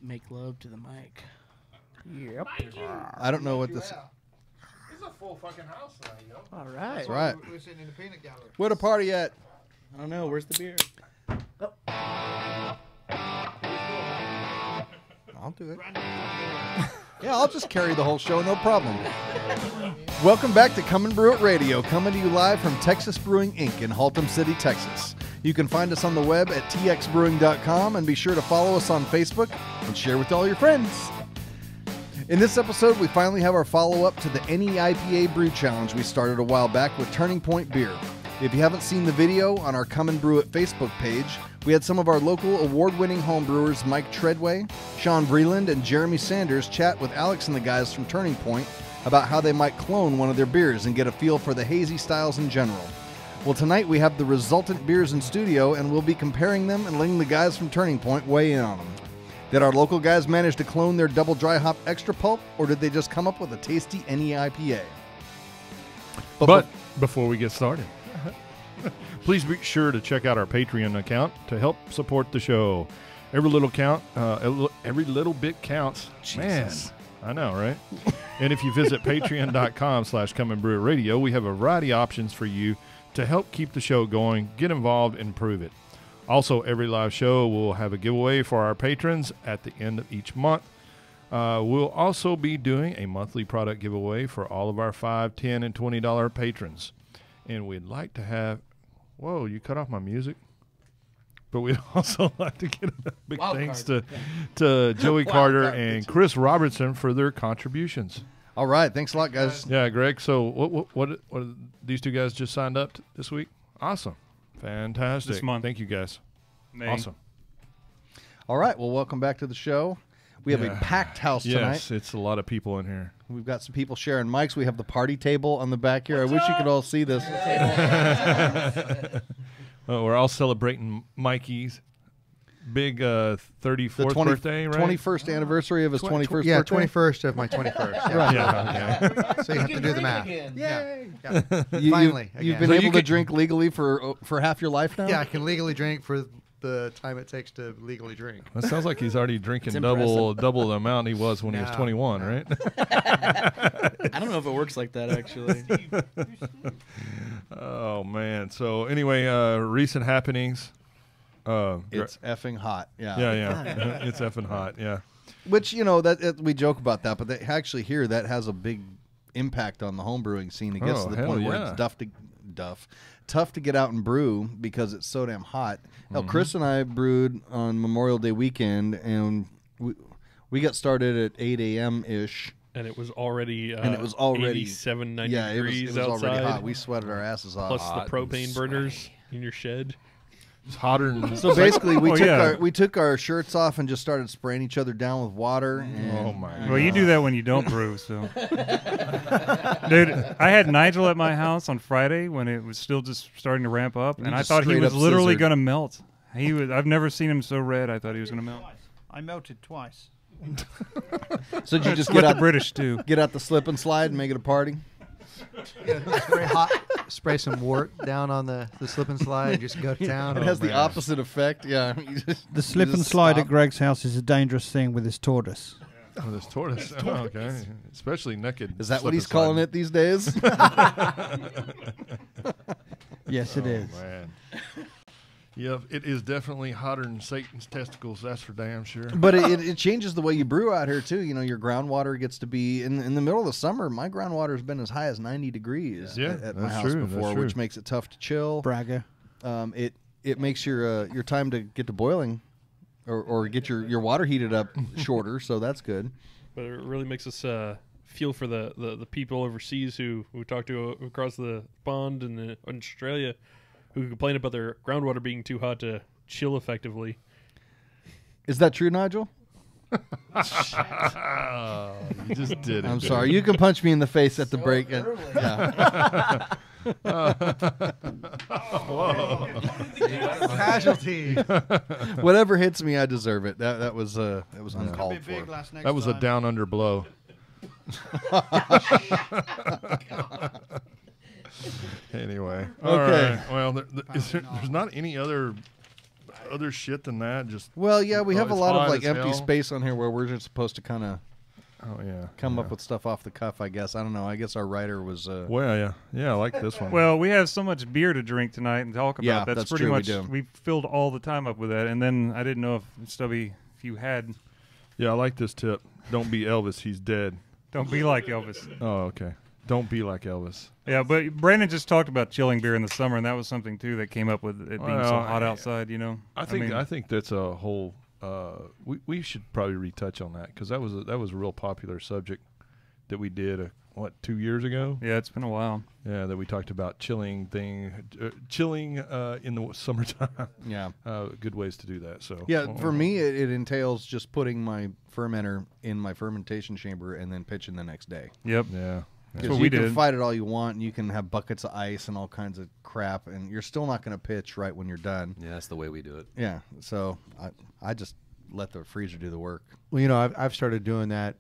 make love to the mic. Yep. I don't know what this. It's a full fucking house tonight, yo. All right. That's right. We're sitting in the peanut gallery. Where the party at? I don't know. Where's the beer? I'll do it. Yeah, I'll just carry the whole show, no problem. Welcome back to Come and Brew It Radio, coming to you live from Texas Brewing Inc. in Haltom City, Texas. You can find us on the web at txbrewing.com and be sure to follow us on Facebook and share with all your friends. In this episode, we finally have our follow-up to the NEIPA Brew Challenge we started a while back with Turning Point Beer. If you haven't seen the video on our Come and Brew It Facebook page, we had some of our local award-winning homebrewers Mike Treadway, Sean Vreeland, and Jeremy Sanders chat with Alex and the guys from Turning Point about how they might clone one of their beers and get a feel for the hazy styles in general. Well, tonight we have the resultant beers in studio, and we'll be comparing them and letting the guys from Turning Point weigh in on them. Did our local guys manage to clone their double dry hop extra pulp, or did they just come up with a tasty NEIPA? But before we get started, please be sure to check out our Patreon account to help support the show. Every little bit counts. Jesus. Man, I know, right? And if you visit patreon.com/comeandbrewradio, we have a variety of options for you to help keep the show going, get involved, and improve it. Also, every live show will have a giveaway for our patrons at the end of each month. We'll also be doing a monthly product giveaway for all of our $5, $10, and $20 patrons. And we'd like to have... Whoa, you cut off my music? But we'd also like to get a big thanks to Joey Carter and Chris Robertson for their contributions. All right. Thanks a lot, guys. Yeah, Greg. So what these two guys just signed up this week? Awesome. Fantastic. This month. Thank you, guys. May. Awesome. All right. Well, welcome back to the show. We have a packed house tonight. Yes, it's a lot of people in here. We've got some people sharing mics. We have the party table on the back here. I wish you could all see this. Well, we're all celebrating Mikey's big 34th birthday, right? 21st anniversary of his 21st birthday. Yeah, 21st of my 21st. Yeah. Right. Yeah, okay. So you have to do the math. Again. Yay! Finally. You've been So able to drink legally for half your life now? Yeah, I can legally drink for the time it takes to legally drink. That sounds like he's already drinking It's double the amount he was when he was 21, right? I don't know if it works like that, actually. Oh, man. So, anyway, recent happenings. It's effing hot. Yeah. Yeah. It's effing hot, yeah. Which, that we joke about that, but actually here that has a big impact on the homebrewing scene. It gets to the point where it's tough to get out and brew because it's so damn hot. Now, Chris and I brewed on Memorial Day weekend, and we got started at 8 a.m.-ish. And it was already 87, 90 degrees it was outside. already hot. We sweated our asses off. Plus the propane burners in your shed. It's hotter than... So basically, we took our shirts off and just started spraying each other down with water. And, oh, my God. Well, you do that when you don't brew, so. Dude, I had Nigel at my house on Friday when it was still just starting to ramp up, and I thought he was literally going to melt. I've never seen him so red. I thought he was going to melt. I melted twice. So did you just get out the British too? Get out the slip and slide and make it a party? Spray some wort down on the slip and slide and just go to town. It has the opposite effect. Yeah. The slip and slide at Greg's house is a dangerous thing with his tortoise. Oh, this tortoise. Oh, okay. Especially naked. Is that what he's calling it these days? Yes, it is. Man. Yeah, it is definitely hotter than Satan's testicles, that's for damn sure. But it changes the way you brew out here, too. Your groundwater gets to be, in the middle of the summer, my groundwater has been as high as 90 degrees at my house before, which makes it tough to chill. Bragger. It makes your time to get to boiling or get your water heated up shorter, so that's good. But it really makes us feel for the people overseas who talk to across the pond in Australia, who complain about their groundwater being too hot to chill effectively. Is that true, Nigel? You just did it. I'm sorry. You can punch me in the face at the break. Casualty. Whatever hits me, I deserve it. That was uncalled for. That was a down under blow. Anyway, all right. Well, there's not any other other shit than that. Just Well, yeah, we have a it's lot of hot like as empty hell. space on here where we're just supposed to kind of come yeah. up with stuff off the cuff. I guess I don't know. I guess our writer was. Well, yeah, I like this one. Well, we have so much beer to drink tonight and talk about. Yeah, that's that's pretty true, we much do. we filled all the time up with that. And then I didn't know if Stubby, if you had, yeah, I like this tip. Don't be Elvis. He's dead. don't be like Elvis. Oh, okay. Don't be like Elvis. Yeah, but Brandon just talked about chilling beer in the summer, and that was something too that came up with it being so Well, hot outside. You know, I think that's a whole. We should probably retouch on that because that was a real popular subject that we did 2 years ago. Yeah, it's been a while. Yeah, that we talked about chilling in the summertime. Yeah. Good ways to do that. So Yeah, for me, it entails just putting my fermenter in my fermentation chamber and then pitching the next day. Yep. Yeah. That's Because what you we can did. fight it all you want, and you can have buckets of ice and all kinds of crap, and you're still not going to pitch right when you're done. Yeah, that's the way we do it. Yeah, so I just let the freezer do the work. Well, you know, I've started doing that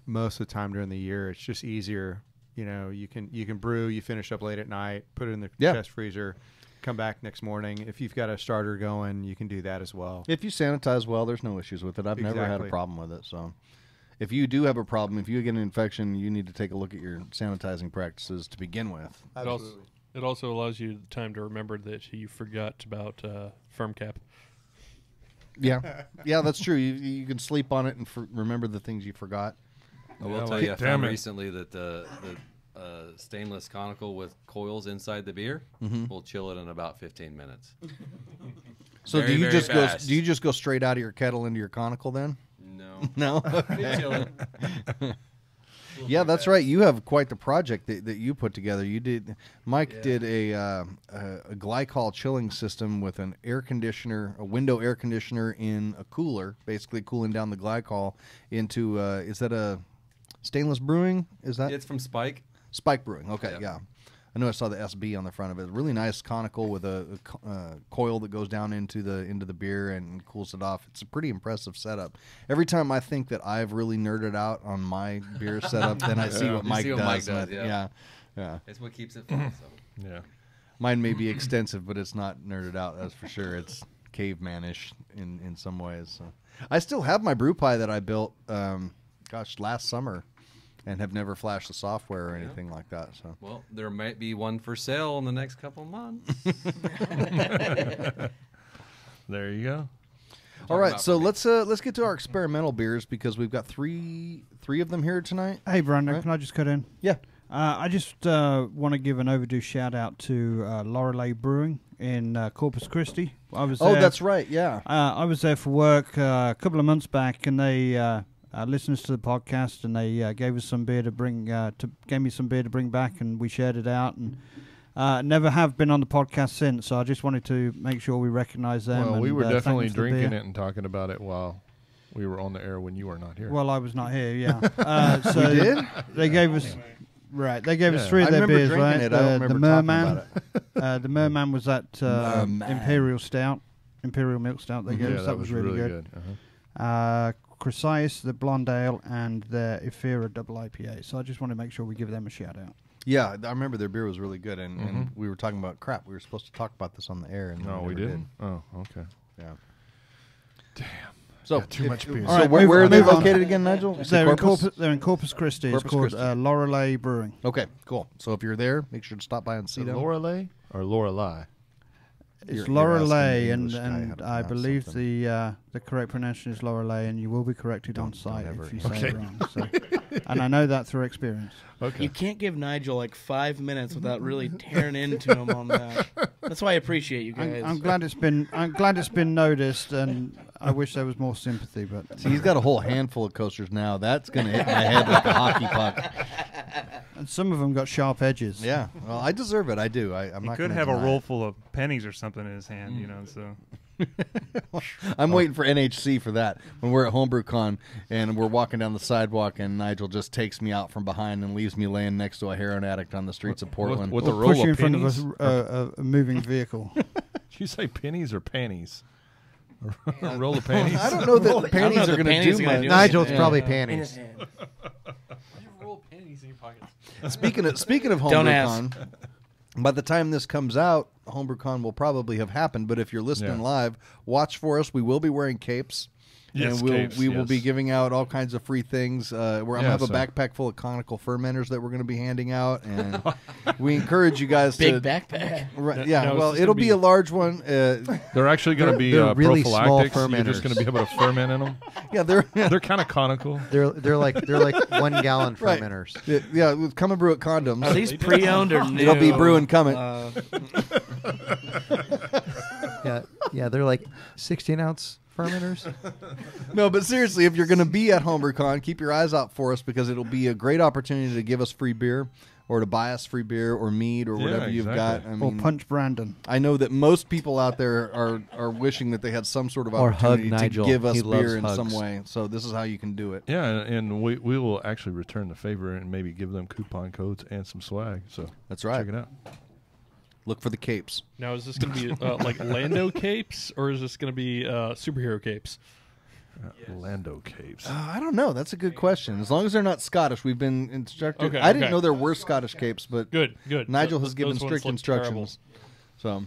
most of the time during the year. It's just easier. You know, you can brew, you finish up late at night, put it in the chest freezer, come back next morning. If you've got a starter going, you can do that as well. If you sanitize well, there's no issues with it. I've never had a Exactly. problem with it. So if you do have a problem, if you get an infection, you need to take a look at your sanitizing practices to begin with. It also allows you the time to remember that you forgot about firm cap. Yeah, yeah, that's true. You can sleep on it and remember the things you forgot. I will tell you, I found recently that the stainless conical with coils inside the beer will chill it in about 15 minutes. So Very, do you very just fast. do you just go straight out of your kettle into your conical then? No. No. Chill it. Yeah, that's right. You have quite the project that you put together. You did. Mike did a glycol chilling system with an air conditioner, a window air conditioner in a cooler, basically cooling down the glycol into. Is that a stainless brewing? Is that It's from Spike. Spike Brewing? Okay, Yep. yeah. I know I saw the SB on the front of it. Really nice conical with a coil that goes down into the beer and cools it off. It's a pretty impressive setup. Every time I think that I've really nerded out on my beer setup, then I see what Mike does. yeah. Yeah. It's what keeps it fun. So. Yeah. Mine may be extensive, but it's not nerded out. That's for sure. It's caveman-ish in some ways. So. I still have my brew pie that I built, last summer. And have never flashed the software or anything like that. So Well, there might be one for sale in the next couple months. There you go. all right, so let's get to our experimental beers because we've got three of them here tonight. Hey, Brandon, Right. can I just cut in? Yeah. I just want to give an overdue shout out to Lorelei Brewing in Corpus Christi. I was Oh, there, that's right. Yeah. I was there for work a couple of months back, and they listened to the podcast, and they gave us some beer to bring. Gave me some beer to bring back, and we shared it out. And never have been on the podcast since. So I just wanted to make sure we recognize them. Well, and, we were thank definitely them for the drinking beer. it and talking about it while we were on the air when you were not here. Well, I was not here. Yeah. So We did? They gave us. Right, they gave us Yeah. three of I their remember beers, drinking right? it. I don't remember the talking Merman, about the Merman was that Merman. Imperial Stout, Imperial Milk Stout. They gave yeah, us that was really good. Chrysias, the Blonde Ale, and the Ephira Double IPA. So I just want to make sure we give them a shout out. Yeah, I remember their beer was really good, and we were talking about crap. We were supposed to talk about this on the air, and No, we never didn't. Oh, okay. did. Yeah. Damn. So Got too much beer. So All right, where are they move on. located again, Nigel? You said They're in Corpus Christi. It's Corpus called Christi. Lorelei Brewing. Okay, cool. So if you're there, make sure to stop by and see them. Lorelei or Lorelei? It's You're Lorelei, asking the and English guy how to I pronounce believe something. the correct pronunciation is Lorelei, and you will be corrected on Don't site ever- if you say Okay. it wrong. So, and I know that through experience. Okay. You can't give Nigel like 5 minutes without really tearing into him on that. That's why I appreciate you guys. I'm glad it's been noticed, and I wish there was more sympathy. But See, he's got a whole handful of coasters now. That's going to hit my head like a hockey puck. and some of them got sharp edges. Yeah, well, I deserve it. I do. I'm He not could gonna have a deny roll it. full of pennies or something in his hand, you know. So I'm waiting for NHC for that. When we're at HomebrewCon and we're walking down the sidewalk, and Nigel just takes me out from behind and leaves me laying next to a heroin addict on the streets of Portland. With a Or roll push you in of front pennies? of a moving vehicle. Did you say pennies or panties? A roll of panties? I don't know that I don't panties know are if the going to panties do are gonna much. do Nigel, it's Yeah. probably In panties. his hand. You roll pennies in your pockets. Speaking of Don't HomebrewCon, by the time this comes out HomebrewCon will probably have happened, but if you're listening Yeah. live, watch for us. We will be wearing capes. Yes, and capes, we will be yes. giving out all kinds of free things. We're going to Yeah, have a so- backpack full of conical fermenters that we're going to be handing out, and we encourage you guys Big to backpack. Right, yeah, No, well, it's it'll gonna be be- a large one. They're actually going to be they're really small prophylactics. You're just going to be able to ferment in them. Yeah, they're They're kind of conical. They're like 1 gallon Right. fermenters. yeah. With Come and Brew It condoms. Are these pre-owned or new? It'll be Brew and Come It. Yeah, they're like 16-ounce fermenters. No, but seriously, if you're going to be at HomebrewCon, keep your eyes out for us because it'll be a great opportunity to give us free beer or to buy us free beer or mead or Yeah, whatever you've got. exactly. I Or mean, punch Brandon. I know that most people out there are wishing that they had some sort of Or hug opportunity to Nigel. give us He loves beer in some hugs. way. So this is how you can do it. Yeah, and we will actually return the favor and maybe give them coupon codes and some swag. So That's right. check it out. Look for the capes. Now, is this going to be like Lando capes, or is this going to be superhero capes? Lando capes. I don't know. That's a good question. As long as they're not Scottish, we've been instructed. Okay, I didn't okay. know there were Scottish capes, but Good. Nigel Those has given ones strict look instructions. So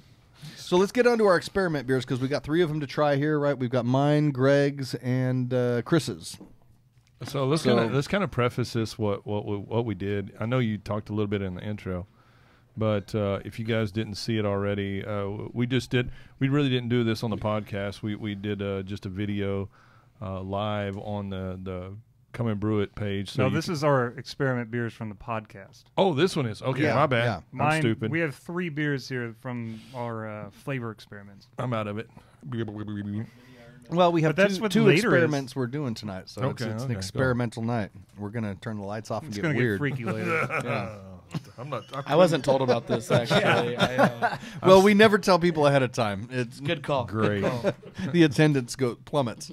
let's get on to our experiment beers because we got 3 of them to try here, right? We've got mine, Greg's, and Chris's. So let's kind of preface this what we did. I know you talked a little bit in the intro, but if you guys didn't see it already, we really didn't do this on the podcast. We did just a video live on the Come and Brew It page. So No, this is our experiment beers from the podcast. Oh, this one is okay. Yeah, My bad. yeah. I'm stupid. We have 3 beers here from our flavor experiments. I'm out of it. Well, we have But that's two, what two later experiments we're doing tonight, so Okay, it's an okay, experimental night. We're going to turn the lights off and It's get going to weird. get freaky later. Yeah. I'm not. I wasn't told about this actually. Well, we never tell people ahead of time. It's Good call. Great. Good call. the attendance plummets.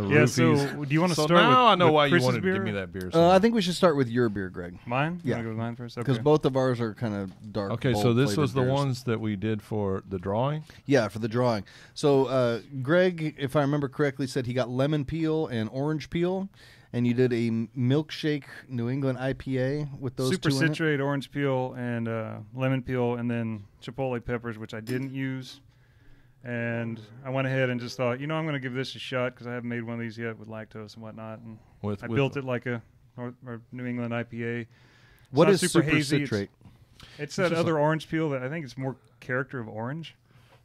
Yeah, so do you want to So start now with I know with why you Chris's wanted beer? to give me that beer. I think we should start with your beer, Greg, Mine? You Yeah. wanna go with mine first? because Okay. both of ours are kind of dark. Okay, so bold this flavored was the beers. ones that we did for the drawing. Yeah, for the drawing. So Greg, if I remember correctly, said he got lemon peel and orange peel, and you did a milkshake New England IPA with those Super two in it. citrate, orange peel, and lemon peel, and then chipotle peppers, which I didn't use. And I went ahead and just thought, I'm going to give this a shot because I haven't made one of these yet with lactose and whatnot. And I built it like a or New England IPA. It's What not is super hazy. citrate? It's that other orange peel that I think it's more character of orange.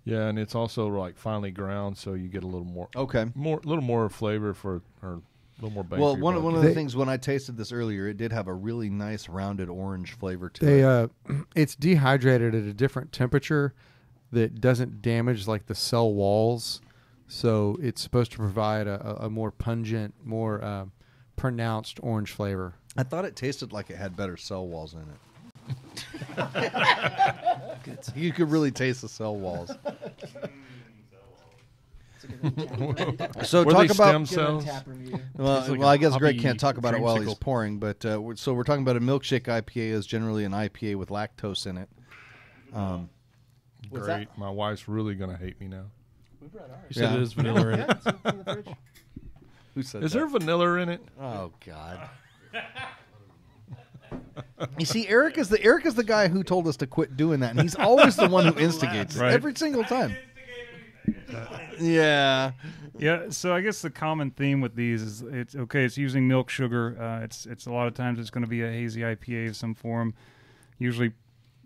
Yeah, and it's also like finely ground, so you get a little more, Okay. little more flavor or a little more bang. Well, for your one buck. of the things when I tasted this earlier, it did have a really nice rounded orange flavor to They it. it's dehydrated at a different temperature that doesn't damage like the cell walls, so it's supposed to provide a more pungent, more pronounced orange flavor. I thought it tasted like it had better cell walls in it. You could really taste the cell walls. So Were talk they about stem cells? well, I guess Greg hoppy can't talk about it while he's dreamsicle. pouring, but so we're talking about a milkshake IPA is generally an IPA with lactose in it. Great. My wife's really gonna hate me now. You said Yeah. it is vanilla in it. Who said Is that? there vanilla in it? Oh God. You see, Eric is the guy who told us to quit doing that, and he's always the one who instigates it Right. every single time. Yeah. Yeah, so I guess the common theme with these is it's using milk sugar. It's a lot of times it's going to be a hazy IPA of some form, usually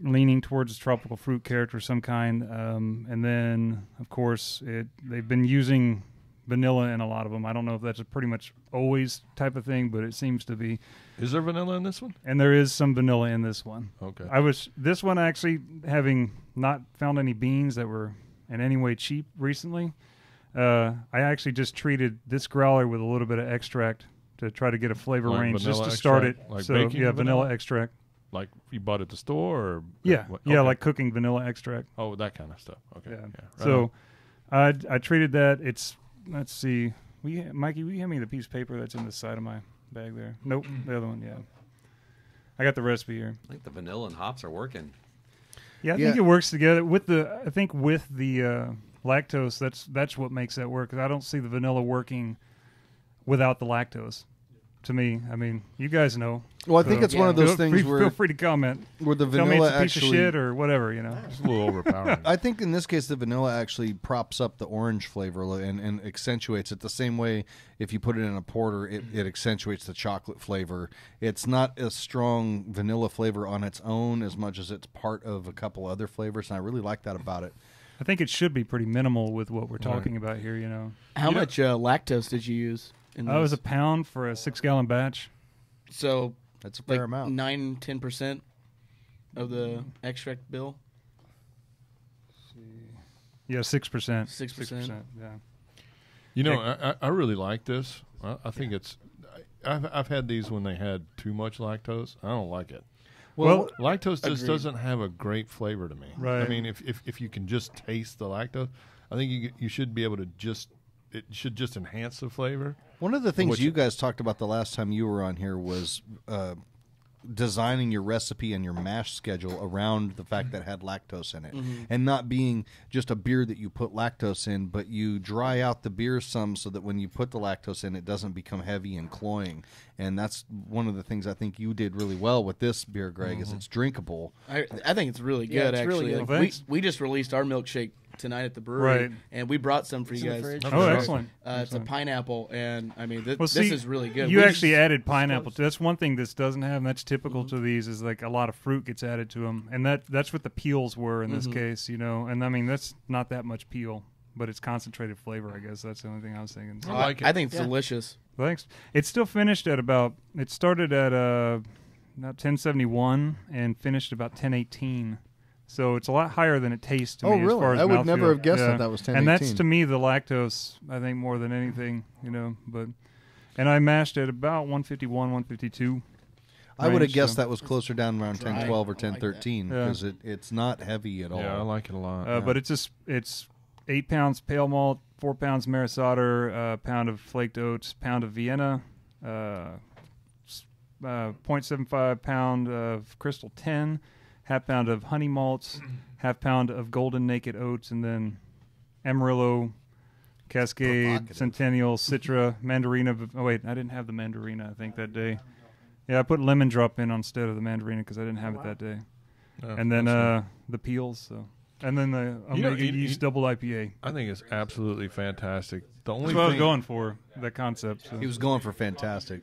leaning towards tropical fruit character of some kind. And then, of course, they've been using vanilla in a lot of them. I don't know if that's a pretty much always type of thing, but it seems to be. Is there vanilla in this one? And there is some vanilla in this one. Okay. This one actually, having not found any beans that were in any way cheap recently, I actually just treated this growler with a little bit of extract to try to get a flavor Like range just vanilla to start extract? it. Like So baking yeah, vanilla? vanilla extract. Like you bought at the store, or Yeah, what- yeah, okay. like cooking vanilla extract. Oh, that kind of stuff. Okay. Yeah. Right So I treated that. Let's see. Mikey, will you hand me the piece of paper that's in the side of my bag there? Nope, the other one. Yeah, I got the recipe here. I think the vanilla and hops are working. Yeah, I Yeah. think it works together with the. I think with the lactose, that's what makes that work. 'Cause I don't see the vanilla working without the lactose. to me. I mean, you guys know. Well, I think it's one of those things where feel free to comment. Where the Tell me vanilla it's a piece of actually shit or whatever, you know. It's a little overpowering. I think in this case the vanilla actually props up the orange flavor and accentuates it the same way if you put it in a porter, it accentuates the chocolate flavor. It's not a strong vanilla flavor on its own as much as it's part of a couple other flavors, and I really like that about it. I think it should be pretty minimal with what we're talking about here, you know. How much lactose did you use? It was a pound for a 6-gallon batch. So that's a fair amount. 9-10% of the extract bill. Yeah, 6%. 6%. Yeah. You know, I really like this. I think it's. I've had these when they had too much lactose. I don't like it. Well, lactose just doesn't have a great flavor to me. Right. I mean, if you can just taste the lactose, I think you should be able to it should just enhance the flavor. One of the things you guys talked about the last time you were on here was designing your recipe and your mash schedule around the fact that it had lactose in it, and not being just a beer that you put lactose in, but you dry out the beer some so that when you put the lactose in, it doesn't become heavy and cloying. And that's one of the things I think you did really well with this beer, Greg, is it's drinkable. I think it's really Yeah, good, it's really actually. good. Like, we just released our milkshake tonight at the brewery, Right. and we brought some for It's you in the guys. fridge. Oh, excellent. It's a pineapple, and I mean, Well, this see, is really good. You We actually just- added pineapple. That's one thing this doesn't have, and that's typical to these, is like a lot of fruit gets added to them. And that's what the peels were in this case, you know. And I mean, that's not that much peel, but it's concentrated flavor, I guess. That's the only thing I was thinking. So. I think it's delicious. Thanks. It's still finished at about, it started at about 1071 and finished about 1018. So it's a lot higher than it tastes to Oh, me as really? far as I would mouthfeel. never have guessed that was And that's 1018. to me the lactose, I think, more than anything, you know. And I mashed at about 151, 152. I would have range, guessed so. that was closer down around 1012 or I like that. 1013 because it's not heavy at all. Yeah, I like it a lot. But it's 8 pounds pale malt, 4 pounds maris otter, a pound of flaked oats, pound of Vienna, 0.75 pound of Crystal 10, half pound of honey malts, half pound of golden naked oats, and then Amarillo, Cascade, Centennial, Citra, Mandarina. Oh wait, I didn't have the Mandarina, I think, that day. Yeah, I put lemon drop in instead of the Mandarina because I didn't have it that day. And then the peels. So. And then the Omega Yeast Double IPA. I think it's absolutely fantastic. The only That's what I was thing, going for, that concept. So. He was going for fantastic.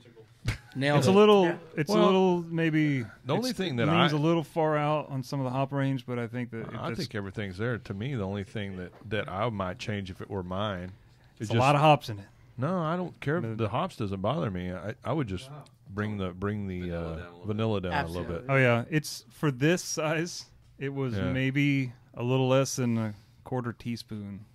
Nailed It's it. a little. It's a little maybe. The only thing that leans a little far out on some of the hop range, but I think that I think everything's there. To me, the only thing that I might change if it were mine is it's a lot of hops in it. No, I don't care. The hops doesn't bother me. I would just bring the vanilla down a little bit. Oh yeah, it's for this size. It was maybe a little less than a quarter teaspoon.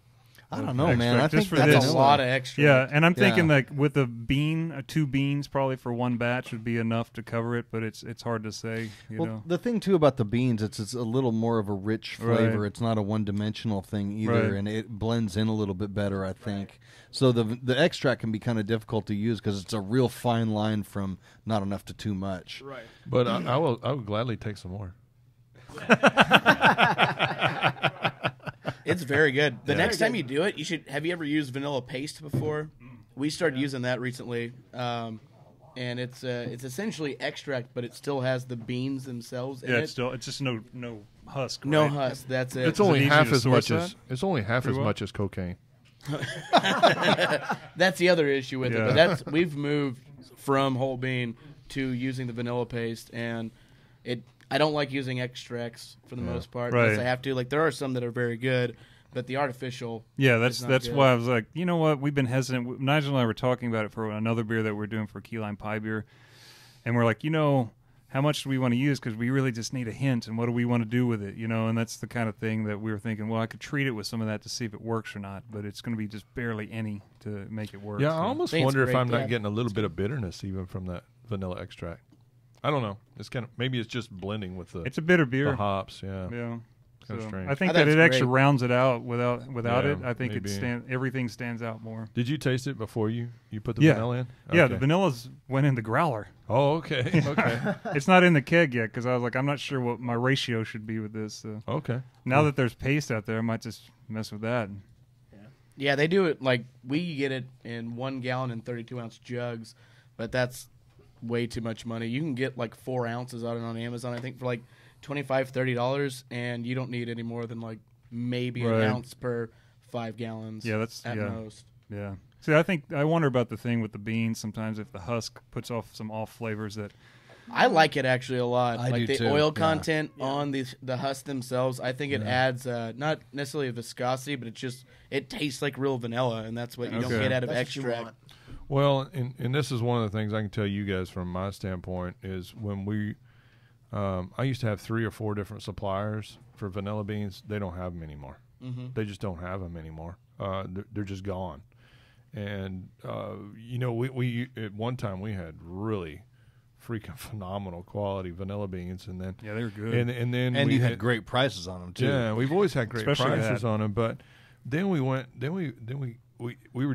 I don't know, man. I think that's a lot of extra. Yeah, and I'm thinking like with a bean, 2 beans probably for one batch would be enough to cover it, but it's hard to say. You know, the thing too about the beans, it's a little more of a rich flavor. Right. It's not a one-dimensional thing either, Right. and it blends in a little bit better, I think. So the extract can be kind of difficult to use because it's a real fine line from not enough to too much. Right. But I would gladly take some more. It's very good. The next time you do it, you should. Have you ever used vanilla paste before? We started using that recently, and it's essentially extract, but it still has the beans themselves in it. it's just no husk. No right? husk. That's it. It's only easy half to as source much as that? it's only half Pretty as well? much as cocaine. That's the other issue with it. Yeah. But we've moved from whole bean to using the vanilla paste, and I don't like using extracts for the most part Right. unless I have to. Like there are some that are very good, but the artificial. Yeah, is not that's good. why I was like, you know what? We've been hesitant. Nigel and I were talking about it for another beer that we're doing for Key Lime Pie beer, and we're like, how much do we want to use? Because we really just need a hint, and what do we want to do with it? And that's the kind of thing that we were thinking. Well, I could treat it with some of that to see if it works or not, but it's going to be just barely any to make it work. Yeah, so. I almost think it's wonder if great, I'm not yeah. getting a little bit of bitterness even from that vanilla extract. I don't know. It's kind of maybe it's just blending with It's a bitter beer. the hops. Yeah. Yeah. Kinda So strange. I think I that think it it's actually great. rounds it out without Yeah, it. I think maybe. everything stands out more. Did you taste it before you put the Yeah. vanilla in? Yeah, Okay. the vanillas went in the growler. Oh, okay. Okay. It's not in the keg yet because I was like, I'm not sure what my ratio should be with this. So. Okay. Now that there's paste out there, I might just mess with that. Yeah, they do it like we get it in 1 gallon and 32-ounce jugs, but that's way too much money. You can get like 4 ounces on Amazon, I think, for like $25-$30, and you don't need any more than like maybe an ounce per 5 gallons. Yeah, that's at most. Yeah. See, I wonder about the thing with the beans sometimes if the husk puts off some off flavors that. I like it actually a lot. I like do the too. oil content on the husks themselves. I think it adds not necessarily viscosity, but it tastes like real vanilla, and that's what you don't get out of extract. Well, and this is one of the things I can tell you guys from my standpoint is when we, I used to have 3 or 4 different suppliers for vanilla beans. They don't have them anymore. Mm-hmm. They just don't have them anymore. They're just gone. And we at one time we had really freaking phenomenal quality vanilla beans, and then they were good. And then you had great prices on them too. Yeah, we've always had great Especially prices on them, but then we were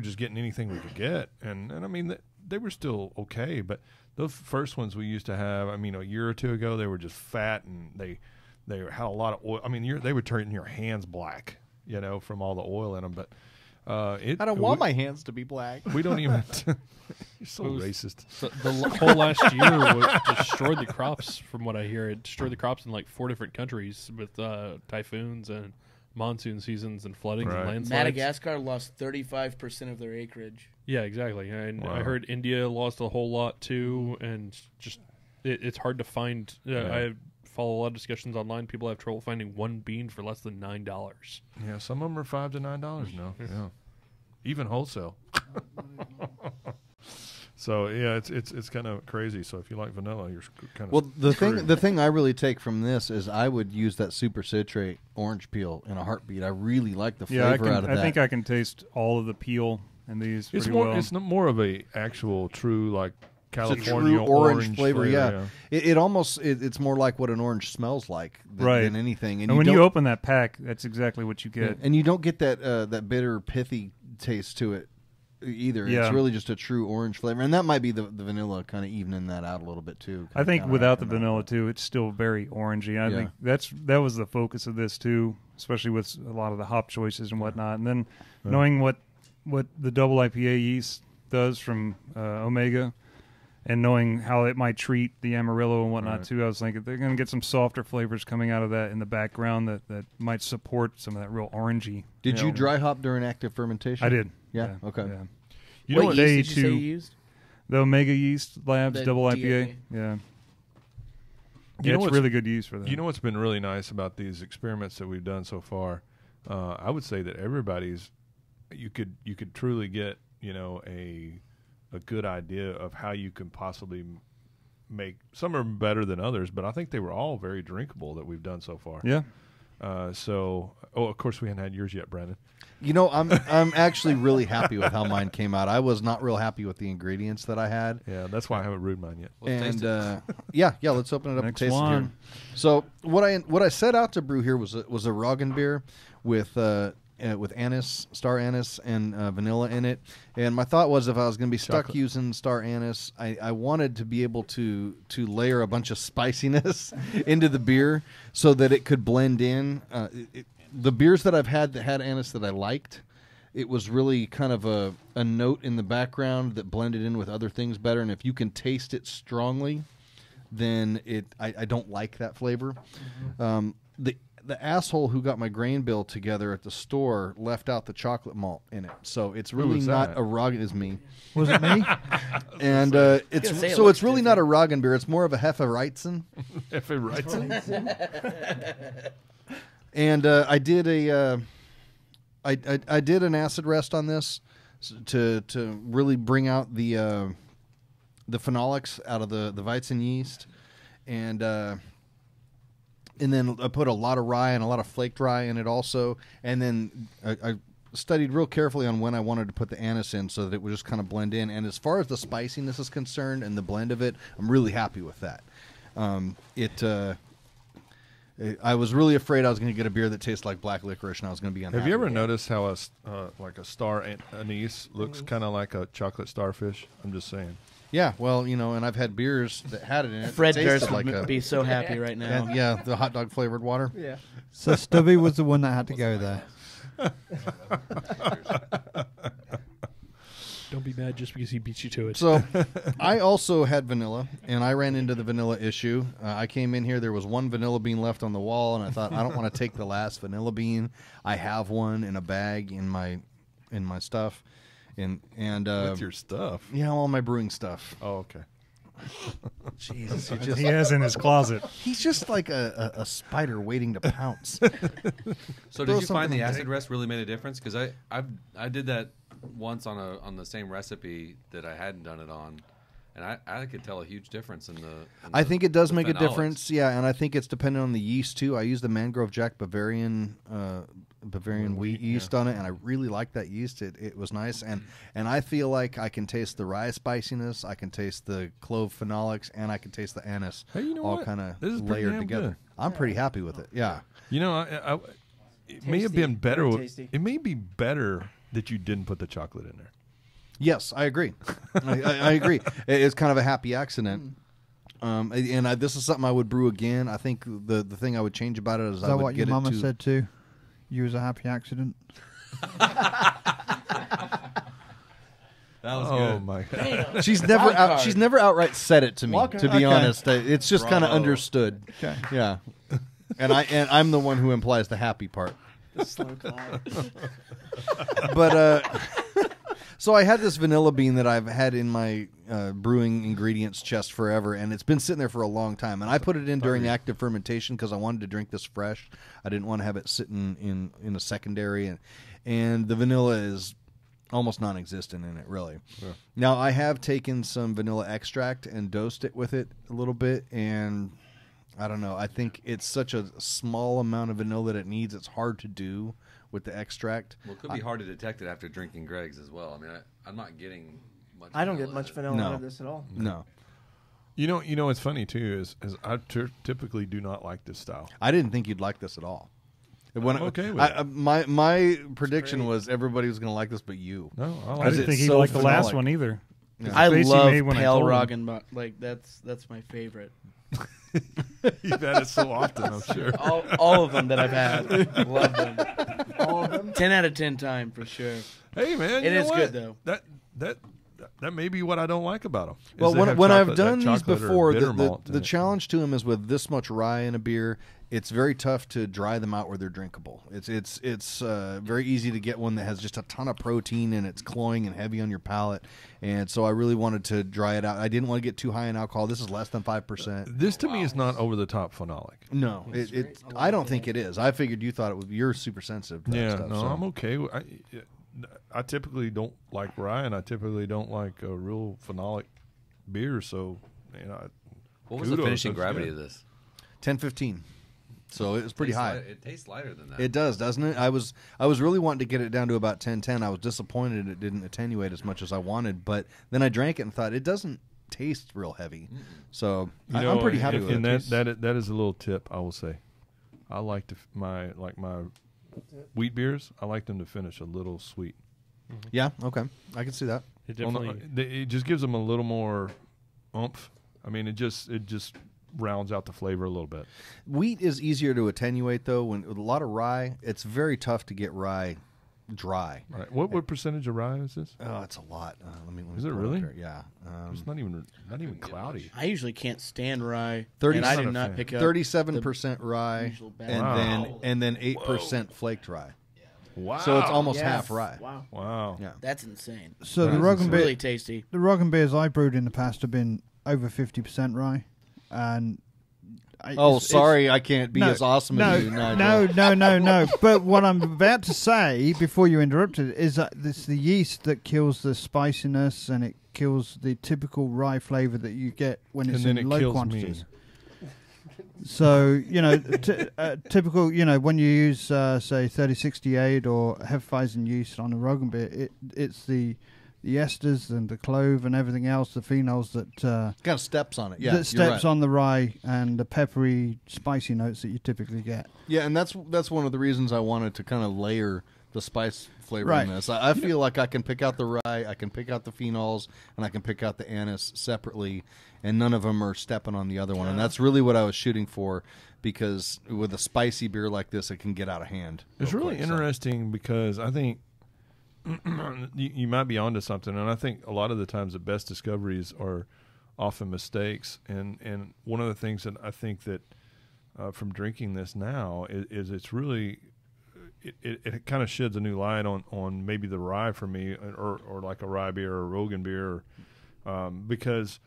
just getting anything we could get, and I mean they were still okay, but those first ones we used to have, I mean, a year or 2 ago, they were just fat and they had a lot of oil. I mean, they would turn your hands black, from all the oil in them, but. I don't want my hands to be black. We don't even. You're so racist. The whole last year destroyed the crops. From what I hear, it destroyed the crops in like 4 different countries with typhoons and monsoon seasons and flooding and landslides. Madagascar lost 35% of their acreage. Yeah, exactly. And I heard India lost a whole lot too, and just it's hard to find. I follow a lot of discussions online. People have trouble finding one bean for less than $9. Yeah, some of them are $5 to $9 now. Yeah, even wholesale. So yeah, it's kind of crazy. So if you like vanilla, you're kind of the thing I really take from this is I would use that super citrate orange peel in a heartbeat. I really like the flavor out of that. I think I can taste all of the peel in these. It's pretty well. It's more of a actual true like California it's a true orange flavor. Yeah. It almost it's more like what an orange smells like than anything. And when you open that pack, that's exactly what you get. And you don't get that bitter, pithy taste to it either. Yeah. It's really just a true orange flavor, and that might be the vanilla kind of evening that out a little bit too. I think without the vanilla too, it's still very orangey. I think that was the focus of this too, especially with a lot of the hop choices and whatnot. And then knowing what the double IPA yeast does from Omega. And knowing how it might treat the Amarillo and whatnot too, I was thinking they're going to get some softer flavors coming out of that in the background that might support some of that real orangey. Did you dry hop during active fermentation? I did. Yeah. Okay. Yeah. You know what yeast did you say you used? The Omega Yeast Labs The double DA. IPA. Yeah. It's really good yeast for that. You know what's been really nice about these experiments that we've done so far? I would say that everybody's you could truly get a good idea of how you can possibly make. Some are better than others, but I think they were all very drinkable that we've done so far. Yeah. Of course we hadn't had yours yet, Brandon. I'm actually really happy with how mine came out. I was not real happy with the ingredients that I had. Yeah, that's why I haven't brewed mine yet. And let's open it up Next and taste it here. So what I set out to brew here was a Roggenbier with anise, star anise, and vanilla in it. And my thought was if I was going to be stuck using star anise, I wanted to be able to layer a bunch of spiciness into the beer so that it could blend in. The beers that I've had that had anise that I liked, it was really kind of a note in the background that blended in with other things better. And if you can taste it strongly, then I don't like that flavor. Mm-hmm. The asshole who got my grain bill together at the store left out the chocolate malt in it, so it's really not a Roggen. Is me? Was it me? And it's really not a Roggen beer. It's more of a Hefeweizen. Hefeweizen. And I did I did an acid rest on this to really bring out the phenolics out of the Weizen yeast, and then I put a lot of rye and a lot of flaked rye in it also. And then I studied real carefully on when I wanted to put the anise in so that it would just kind of blend in. And as far as the spiciness is concerned and the blend of it, I'm really happy with that. I was really afraid I was going to get a beer that tastes like black licorice and I was going to be unhappy. Have you ever noticed how a star anise looks kind of like a chocolate starfish? I'm just saying. Yeah, well, and I've had beers that had it in it. Fred Durst would be so happy right now. And, the hot dog flavored water. Yeah. So Stubby was the one that had to go there. Don't be mad just because he beat you to it. So I also had vanilla, and I ran into the vanilla issue. I came in here, there was one vanilla bean left on the wall, and I thought, I don't want to take the last vanilla bean. I have one in a bag in my stuff. And What's your stuff? Yeah, all my brewing stuff. Oh, okay. Jesus, he has in his closet. He's just like a spider waiting to pounce. So did you find the acid rest really made a difference? Because I did that once on the same recipe that I hadn't done it on, and I could tell a huge difference in the. I think it does make a phenolics. difference, yeah, and I think it's dependent on the yeast too. I used the Mangrove Jack Bavarian wheat yeast on it, and I really like that yeast. It was nice, and I feel like I can taste the rye spiciness, I can taste the clove phenolics, and I can taste the anise, Hey, you know all what? kind of This is pretty layered damn together. good. I'm pretty happy with it. Yeah, You know, it may have been better. Very tasty. It may be better that you didn't put the chocolate in there. yes, I agree. I agree. It's kind of a happy accident. This is something I would brew again. I think the thing I would change about it is I that would what your get mama it to. said too? You was a happy accident. That was Oh good. my god! She's never outright said it to me. Walk To be Okay. honest, it's just kind of Bravo. understood. Okay. Yeah, and I'm the one who implies the happy part. The slow clap. But so I had this vanilla bean that I've had in my brewing ingredients chest forever, and it's been sitting there for a long time. And I put it in during active fermentation because I wanted to drink this fresh. I didn't want to have it sitting in a secondary, and the vanilla is almost non-existent in it, really. Yeah. Now, I have taken some vanilla extract and dosed it with it a little bit, and I don't know. I think it's such a small amount of vanilla that it needs. It's hard to do with the extract. Well, it could be hard to detect it after drinking Greg's as well. I mean, I'm not getting much. I don't get vanilla much in it. vanilla No. out of this at all. No. You know what's funny too is I typically do not like this style. I didn't think you'd like this at all. When I'm okay with it. my prediction was everybody was going to like this, but you. No, I I like Is didn't it think he'd so like the last phenolic? one either. I face he love made when I pale told him. roggen, like that's my favorite. You've had it so often, I'm sure. All of them that I've had, love them. All of them. 10 out of 10 time for sure. Hey man, It you know is what? good, though. That may be what I don't like about them. Well, when I've done these before, the the challenge to them is with this much rye in a beer, it's very tough to dry them out where they're drinkable. It's very easy to get one that has just a ton of protein and it's cloying and heavy on your palate. And so I really wanted to dry it out. I didn't want to get too high in alcohol. This is less than 5%. This to me is not over the top phenolic. No, I don't think it is. I figured you thought it would. You're super sensitive to that Yeah, stuff. no, so. I'm okay. I typically don't like rye, and I typically don't like a real phenolic beer. So, What was the kudos, finishing that's gravity good. of this? 10-15. So it was pretty Tastes high. It tastes lighter than that. It does, doesn't it? I was really wanting to get it down to about 10-10. I was disappointed it didn't attenuate as much as I wanted, but then I drank it and thought it doesn't taste real heavy. So I'm pretty happy with and it. that is a little tip I will say. I like my wheat beers. I like them to finish a little sweet. Yeah, okay, I can see that. It Well, definitely. it just gives them a little more oomph. I mean, it just rounds out the flavor a little bit. Wheat is easier to attenuate though. When with a lot of rye, it's very tough to get rye dry. Right. What percentage of rye is this? Oh, it's a lot. Let me Is it pull really? up here. Yeah. It's not even cloudy. I usually can't stand rye, 30 and I not do a not fan. pick up 37% rye, usual bad- and Wow. then 8% flaked rye. Wow. So it's almost Yes. half rye. Wow. Wow. Yeah. That's insane. So the That's Roggen It's beer, really tasty. the Roggen beers I brewed in the past have been over 50% rye, and Oh, it's- sorry, I can't be as awesome no, as you, Nigel. no. But what I'm about to say before you interrupted is that it's the yeast that kills the spiciness and it kills the typical rye flavor that you get when it's And then in it low kills quantities. me. So typical, when you use say 3068 or Hefeweizen yeast on a Roggen beer, it's the esters and the clove and everything else, the phenols that Kind of steps on it. Yeah, that you're steps right. on the rye and the peppery, spicy notes that you typically get. Yeah, and that's one of the reasons I wanted to kind of layer the spice flavor Right. in this. I feel like I can pick out the rye, I can pick out the phenols, and I can pick out the anise separately, and none of them are stepping on the other one. And that's really what I was shooting for, because with a spicy beer like this, it can get out of hand. It's real really quick, so. interesting because I think you might be onto something, and I think a lot of the times the best discoveries are often mistakes. And one of the things that I think that from drinking this now is it's really it kind of sheds a new light on maybe the rye for me, or like a rye beer or a Rogan beer, because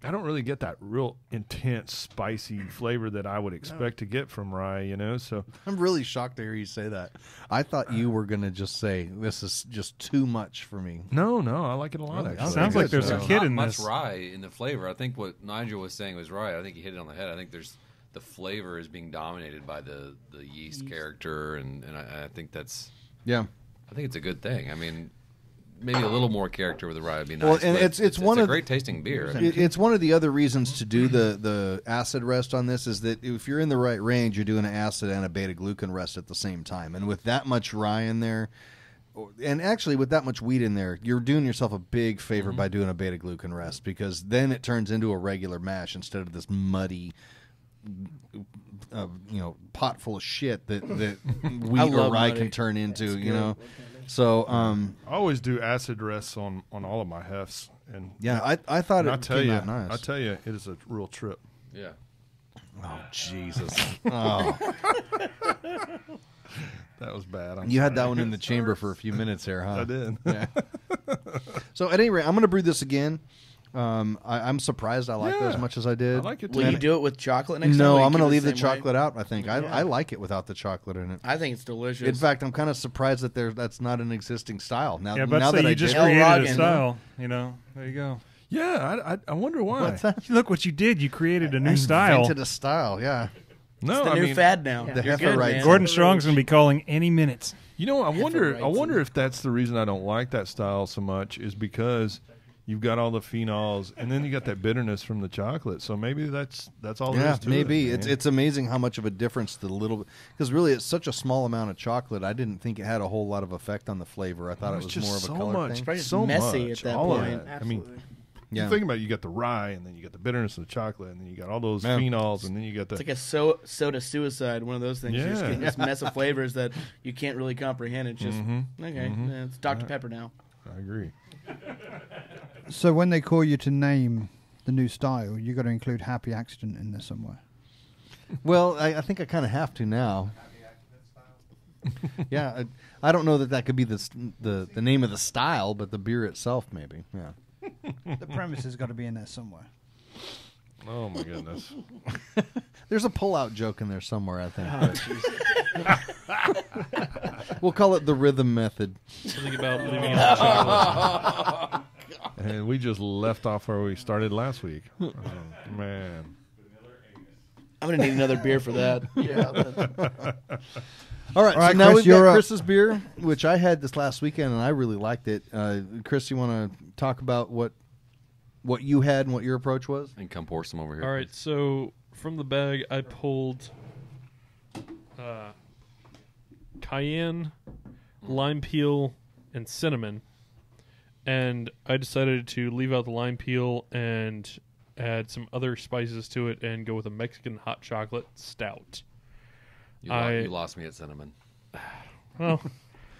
I don't really get that real intense, spicy flavor that I would expect to get from rye, you know. So I'm really shocked to hear you say that. I thought you were going to just say this is just too much for me. No, I like it a lot. Really? Actually. Sounds like there's a kid in much this. rye in the flavor. I think what Nigel was saying was right. I think he hit it on the head. I think the flavor is being dominated by the yeast character, and I think that's I think it's a good thing. I mean, maybe a little more character with the rye would be nice. Well, and it's one a of great tasting beer. It's one of the other reasons to do the acid rest on this is that if you're in the right range, you're doing an acid and a beta glucan rest at the same time, and with that much rye in there. And actually, with that much wheat in there, you're doing yourself a big favor by doing a beta glucan rest, because then it turns into a regular mash instead of this muddy, pot full of shit that wheat or rye can turn into. You know, so I always do acid rests on all of my hefts, and I thought it came out nice. I tell you, it is a real trip. Yeah. Oh Jesus! Oh. That was bad. You had that one in the chamber for a few minutes there, huh? I did. Yeah. So at any rate, I'm going to brew this again. I'm surprised I liked it as much as I did. I like it. Will you do it with chocolate next time? No, Will you I'm going to keep it leave the same way? chocolate out. I think I like it without the chocolate in it. I think it's delicious. In fact, I'm kind of surprised that that's not an existing style. Now, Yeah, but now so that you I just did, created Rogan. a style. You know, there you go. Yeah, I wonder why. Look what you did. You created a new style. invented a style. Yeah. It's No, the I new mean, fad now. The You're heifer good, rights. man. Gordon Strong's going to be calling any minute. you know, I wonder right if that's the reason I don't like that style so much is because you've got all the phenols and then you got that bitterness from the chocolate. So maybe that's all there is to maybe it. it's amazing how much of a difference the little, because really it's such a small amount of chocolate. I didn't think it had a whole lot of effect on the flavor. I thought it was just more of a so color much. thing. Probably so messy much, at that all of point. that. I mean, Yeah. you think about it, you got the rye, and then you got the bitterness of the chocolate, and then you got all those phenols, and then you got the... It's like a soda suicide, one of those things. You're just getting this mess of flavors that you can't really comprehend. It's just, it's Dr. Pepper now. I agree. So when they call you to name the new style, you got to include Happy Accident in there somewhere. Well, I think I kind of have to now. Yeah, I don't know that could be the name of the style, but the beer itself, maybe. Yeah. The premise has got to be in there somewhere. Oh, my goodness. There's a pull-out joke in there somewhere, I think. We'll call it the rhythm method. Something about leaving out chocolate. And we just left off where we started last week. Oh, man. I'm going to need another beer for that. All right, so now Chris, we've got you're up. Chris's beer, which I had this last weekend, and I really liked it. Chris, you want to talk about what you had and what your approach was? And come pour some over here. All right, so from the bag, I pulled cayenne, lime peel, and cinnamon. And I decided to leave out the lime peel and add some other spices to it and go with a Mexican hot chocolate stout. You lost me at cinnamon. Well,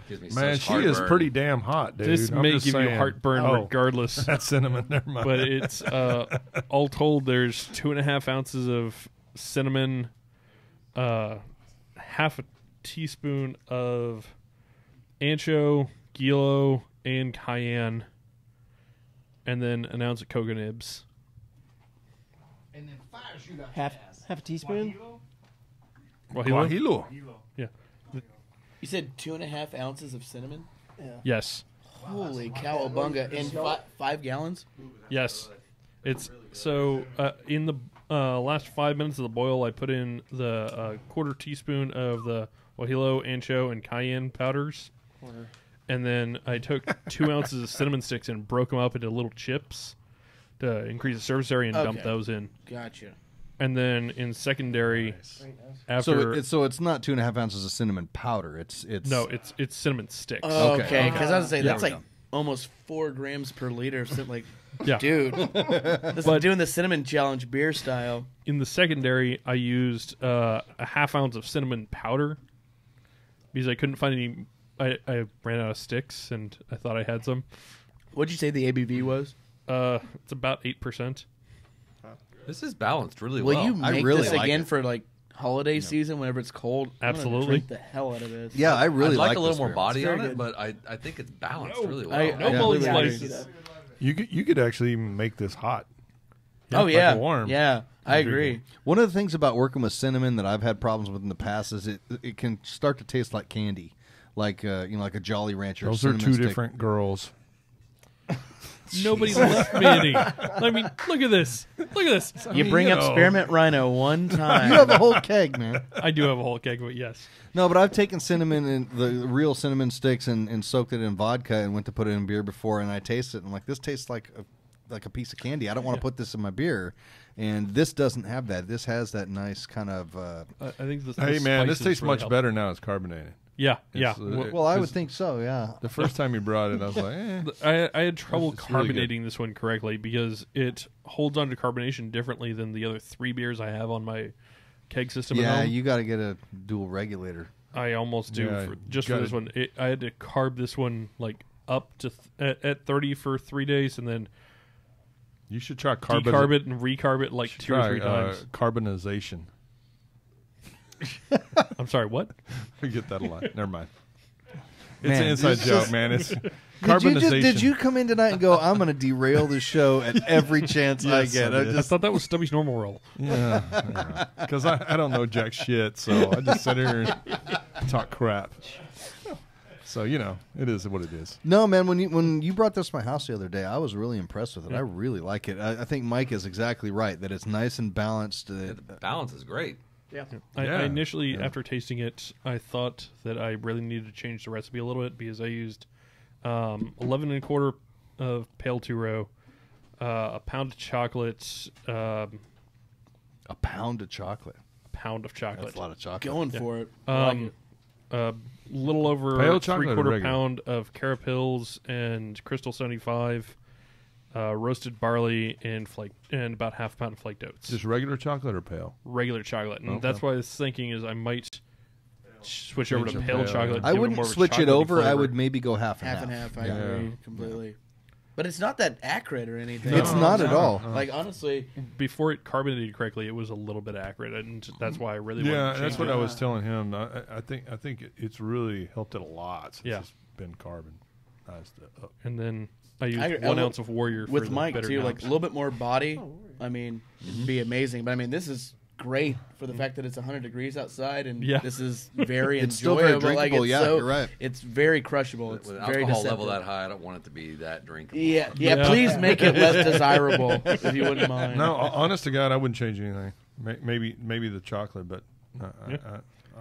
Gives me Man, such she is heartburn. pretty damn hot, dude. this I'm may just give you saying. heartburn regardless. That's cinnamon. Never mind. But it's all told, there's 2.5 ounces of cinnamon, half a teaspoon of ancho, guilo, and cayenne, and then an ounce of cocoa nibs. And then fires you Half a teaspoon? Guajillo? Yeah. You said 2.5 ounces of cinnamon? Yes. Holy cowabunga. In 5 gallons? Yes. It's so in the last 5 minutes of the boil, I put in the quarter teaspoon of the guajillo, ancho, and cayenne powders. And then I took 2 ounces of cinnamon sticks and broke them up into little chips to increase the surface area and dump those in. Gotcha. And then in secondary, after So it's not 2.5 ounces of cinnamon powder. It's cinnamon sticks. Okay, because I was saying There that's we like go. almost 4 grams per liter. So like, Yeah. dude, this is doing the cinnamon challenge beer style. In the secondary, I used a half ounce of cinnamon powder because I couldn't find any I ran out of sticks, and I thought I had some. What'd you say the ABV was? It's about 8%. This is balanced really Will well. you make really this like again it. for like holiday season whenever it's cold? I'm gonna Absolutely. drink the hell out of this. Yeah, I really I'd like like a little this more beer. body It's on very it, good. but I think it's balanced really well. I No bowling completely slices. agree. You could actually even make this hot. Oh Like yeah, warm. yeah, I Very agree. good. One of the things about working with cinnamon that I've had problems with in the past is it can start to taste like candy, like like a Jolly Rancher. Those are cinnamon two stick. different girls. Nobody left me any. I mean, look at this. Look at this. You bring up Spearmint Rhino one time. You have a whole keg, man. I do have a whole keg, but yes. No, but I've taken cinnamon and the real cinnamon sticks and soaked it in vodka and went to put it in beer before, and I tasted it. And I'm like, this tastes like a piece of candy. I don't want to put this in my beer. And this doesn't have that. This has that nice kind of. I think the Hey man, this spices tastes really much help. better now. It's carbonated. Yeah, yeah. Well, I would 'cause think so. Yeah. The first time you brought it, I was like, eh. I had trouble It's really good. carbonating this one correctly because it holds on to carbonation differently than the other 3 beers I have on my keg system. at Yeah, home. you got to get a dual regulator. I almost do Yeah, just for gotta- this one. I had to carb this one like up to at 30 for 3 days, and then You should try decarb it and recarb it like should 2 or 3 try, times. carbonization. I'm sorry, what? I get that a lot. Never mind. It's Man, an inside this joke, is- man. It's Did carbonization. you come in tonight and go, I'm going to derail the show at every chance I Yes, get? I I did. I thought that was Stubby's normal role. Yeah, because I don't know jack shit, so I just sit here and talk crap. So it is what it is. No, man. When you brought this to my house the other day, I was really impressed with it. I really like it. I think Mike is exactly right that it's nice and balanced. The balance is great. I initially, after tasting it, I thought that I really needed to change the recipe a little bit because I used 11 and a quarter of pale two-row, a pound of chocolate, A pound of chocolate. That's a lot of chocolate. Going for it. I like it. A little over Pale chocolate or 3/4 regular? pound of Carapils and Crystal 75, roasted barley and about half a pound of flaked oats. Just regular chocolate or pale? Regular chocolate, and Okay. that's why I was thinking is I might switch over to Change to pale pale, chocolate. I give it wouldn't more of a switch it chocolatey over. I flavor. would maybe go half and Half half. and half. I Yeah. agree completely. But it's not that acrid or anything. It's not at all. Like honestly, Before it carbonated correctly, it was a little bit acrid, and that's why I really wanted Yeah, to that's change what it. I was telling him. I think it's really helped it a lot since Yeah. it's been carbonized up. And then I used I 1 ounce of Warrior with for the Mike better too, notes. like a little bit more body. I mean, it'd be amazing. But I mean, this is great for the fact that it's 100 degrees outside, and Yeah. this is very It's still enjoyable. very like, drinkable, it's yeah, so, you're right. It's very crushable. It's With very alcohol deceptive. level that high, I don't want it to be that drinkable. Yeah, Yeah. Please make it less desirable if you wouldn't mind. No, honest to God, I wouldn't change anything. Maybe the chocolate, but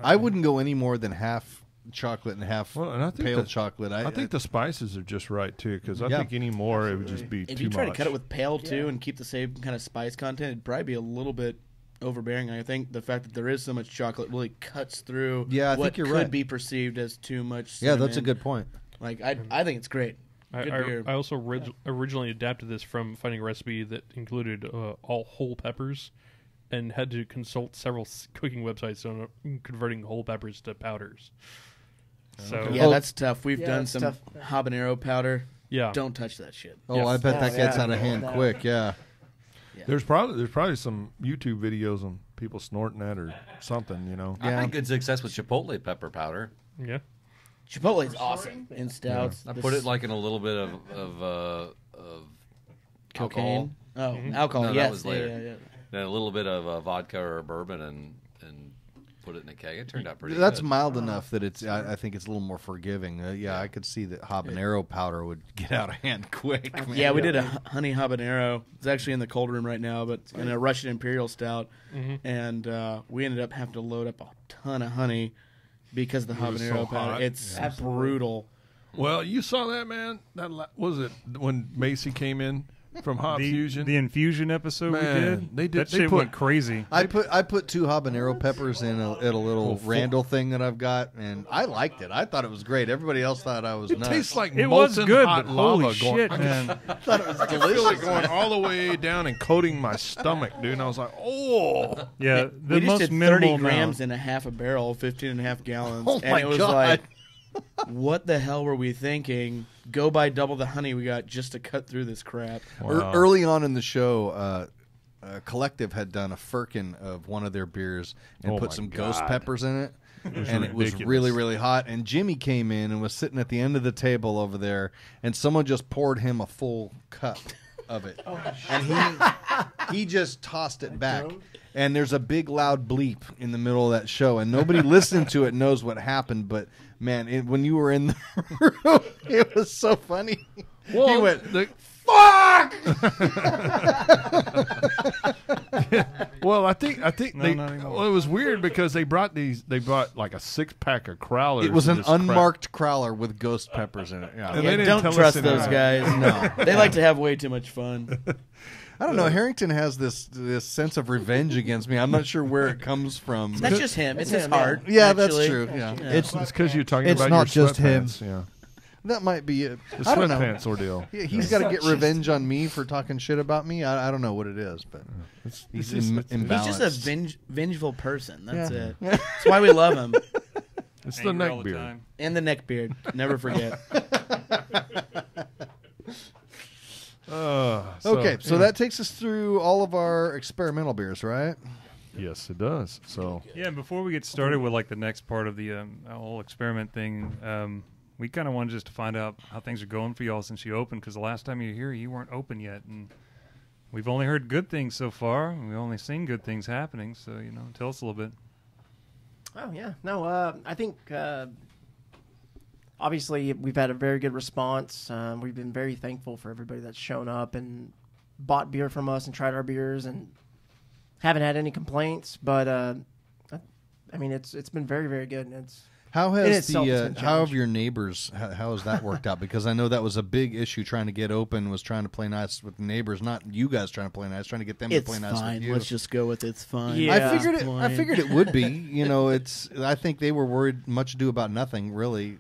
I wouldn't go any more than half chocolate and half Well, and I think pale that- chocolate. I think the spices are just right too, because I Yeah. think any more it would just be if too you try much. to cut it with pale too and keep the same kind of spice content, it'd probably be a little bit overbearing. I think the fact that there is so much chocolate really cuts through Yeah, I what think you're could right. be perceived as too much yeah, that's a cinnamon. good point. Like I think it's great. Good beer. I also originally adapted this from finding a recipe that included all whole peppers, and had to consult several cooking websites on converting whole peppers to powders. So Yeah, that's tough. We've Yeah, done it's some tough. habanero powder. yeah, Don't touch that shit. Oh, Yes. I bet that gets Yeah. out of hand quick. Yeah. There's probably some YouTube videos on people snorting that or something. I had good success with chipotle pepper powder. yeah. Chipotle is awesome in stouts. I This put it like in a little bit of cocaine. alcohol, Oh, alcohol. No, that yes. was Yeah, later. yeah. then a little bit of vodka or bourbon, and put it in a keg. It turned out pretty That's good. mild enough that it's. I think it's a little more forgiving. Yeah, I could see that habanero powder would get out of hand quick. man. Yeah, we did a honey habanero. It's actually in the cold room right now, but in a Russian Imperial Stout, and we ended up having to load up a ton of honey because of the was habanero so powder. hot. It's brutal. Well, you saw that, man. Was it when Macy came in from Hop Fusion? The infusion episode Man, we did. they did- That they shit put- went crazy. I put 2 habanero peppers in at a little Randall thing that I've got, and I liked it. I thought it was great. Everybody else thought I was it nuts. tastes like It was molten good, hot but lava holy going. shit, I man! thought it was could feel it going all the way down and coating my stomach, dude. And I was like, oh. Yeah, the We just most did 30 minimal grams amount. in a half a barrel, 15 and a half gallons, Oh and my it was God. like what the hell were we thinking? Go buy double the honey we got just to cut through this crap. Wow. Early on in the show, Collective had done a firkin of one of their beers and put some ghost peppers in it. And it was really, really hot. And Jimmy came in and was sitting at the end of the table over there, and someone just poured him a full cup of it. And he just tossed it back. And there's a big loud bleep in the middle of that show, and nobody listening to it knows what happened. But man, when you were in the room, it was so funny. Well, he went, "Fuck!" Well, I think it was weird because they brought like a 6-pack of crowlers. It was an unmarked crowler with ghost peppers in it. Yeah. And they don't trust those guys. No, they like to have way too much fun. I don't know. Harrington has this sense of revenge against me. I'm not sure where it comes from. That's just him. It's his heart. Yeah, actually. that's true. Yeah. It's because you're talking It's about not your just him. sweatpants, Yeah, That might be it. the I don't know. sweatpants ordeal. Yeah, he's got to get revenge on me for talking shit about me. I don't know what it is, but he's imbalanced. He's just a vengeful person. That's it. That's why we love him. It's the neck beard. And the neck beard. Never forget. So that takes us through all of our experimental beers, right? Yes, it does. So yeah, and before we get started with like the next part of the whole experiment thing, we kind of wanted just to find out how things are going for y'all since you opened, because the last time you were here, you weren't open yet, and we've only heard good things so far. And we've only seen good things happening, so tell us a little bit. Oh yeah, no, I think obviously we've had a very good response. We've been very thankful for everybody that's shown up and bought beer from us and tried our beers, and haven't had any complaints. But I mean, it's been very, very good. And how have your neighbors? How has that worked out? Because I know that was a big issue trying to get open. Was trying to play nice with the neighbors, not you guys trying to play nice, trying to get them to play nice with you. Let's just go with it's fine. Yeah. I figured it would be. I think they were worried much ado about nothing, really.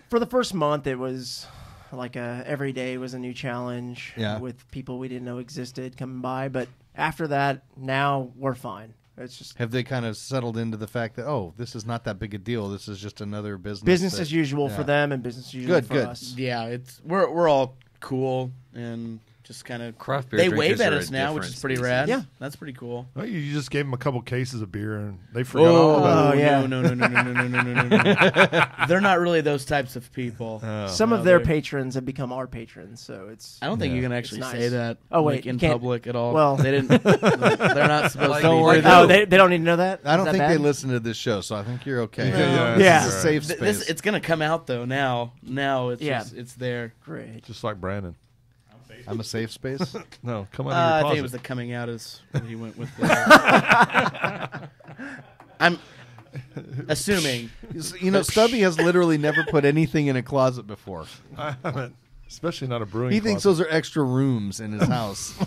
For the first month, it was like every day was a new challenge with people we didn't know existed coming by. But after that, now we're fine. It's just have they kind of settled into the fact that this is not that big a deal. This is just another business. Business as usual for them and business as usual for us. Yeah, we're all cool and just kind of craft beer. They wave at us now, which is pretty rad. Yeah, that's pretty cool. Well, you just gave them a couple cases of beer and they forgot all about it. Yeah, no. They're not really those types of people. Some of their patrons have become our patrons, so it's. I don't think you can actually say that. In public at all. Well, they didn't. They're not supposed to. Don't worry. They don't need to know that. I don't think they listen to this show, so I think you're okay. Yeah, it's a safe space. It's gonna come out though. Now it's it's there. Great. Just like Brandon. I'm a safe space. No, come out of your closet. I think it was the coming out is what he went with. I'm assuming. Stubby has literally never put anything in a closet before. I haven't, especially not a brewing. He thinks those are extra rooms in his house.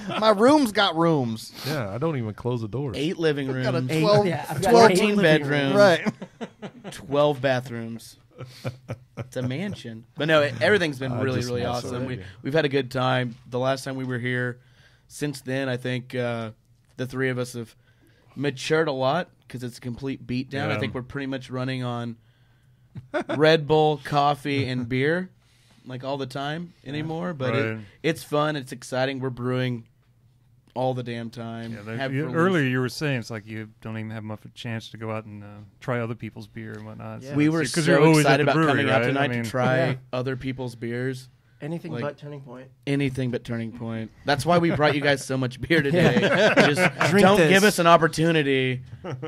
My room's got rooms. Yeah, I don't even close the doors. 8 living rooms. Got a 14 bedrooms. Right. 12 bathrooms. It's a mansion. But no, everything's been really, really awesome. We've had a good time. The last time we were here, since then, I think the three of us have matured a lot because it's a complete beatdown. I think we're pretty much running on Red Bull, coffee, and beer like all the time anymore. But it's fun. It's exciting. We're brewing all the damn time. Yeah, earlier you were saying it's like you don't even have much of a chance to go out and try other people's beer and whatnot. Yeah. We were so excited about coming out tonight to try other people's beers. Anything but Turning Point. Anything but Turning Point. That's why we brought you guys so much beer today. Just don't give us an opportunity.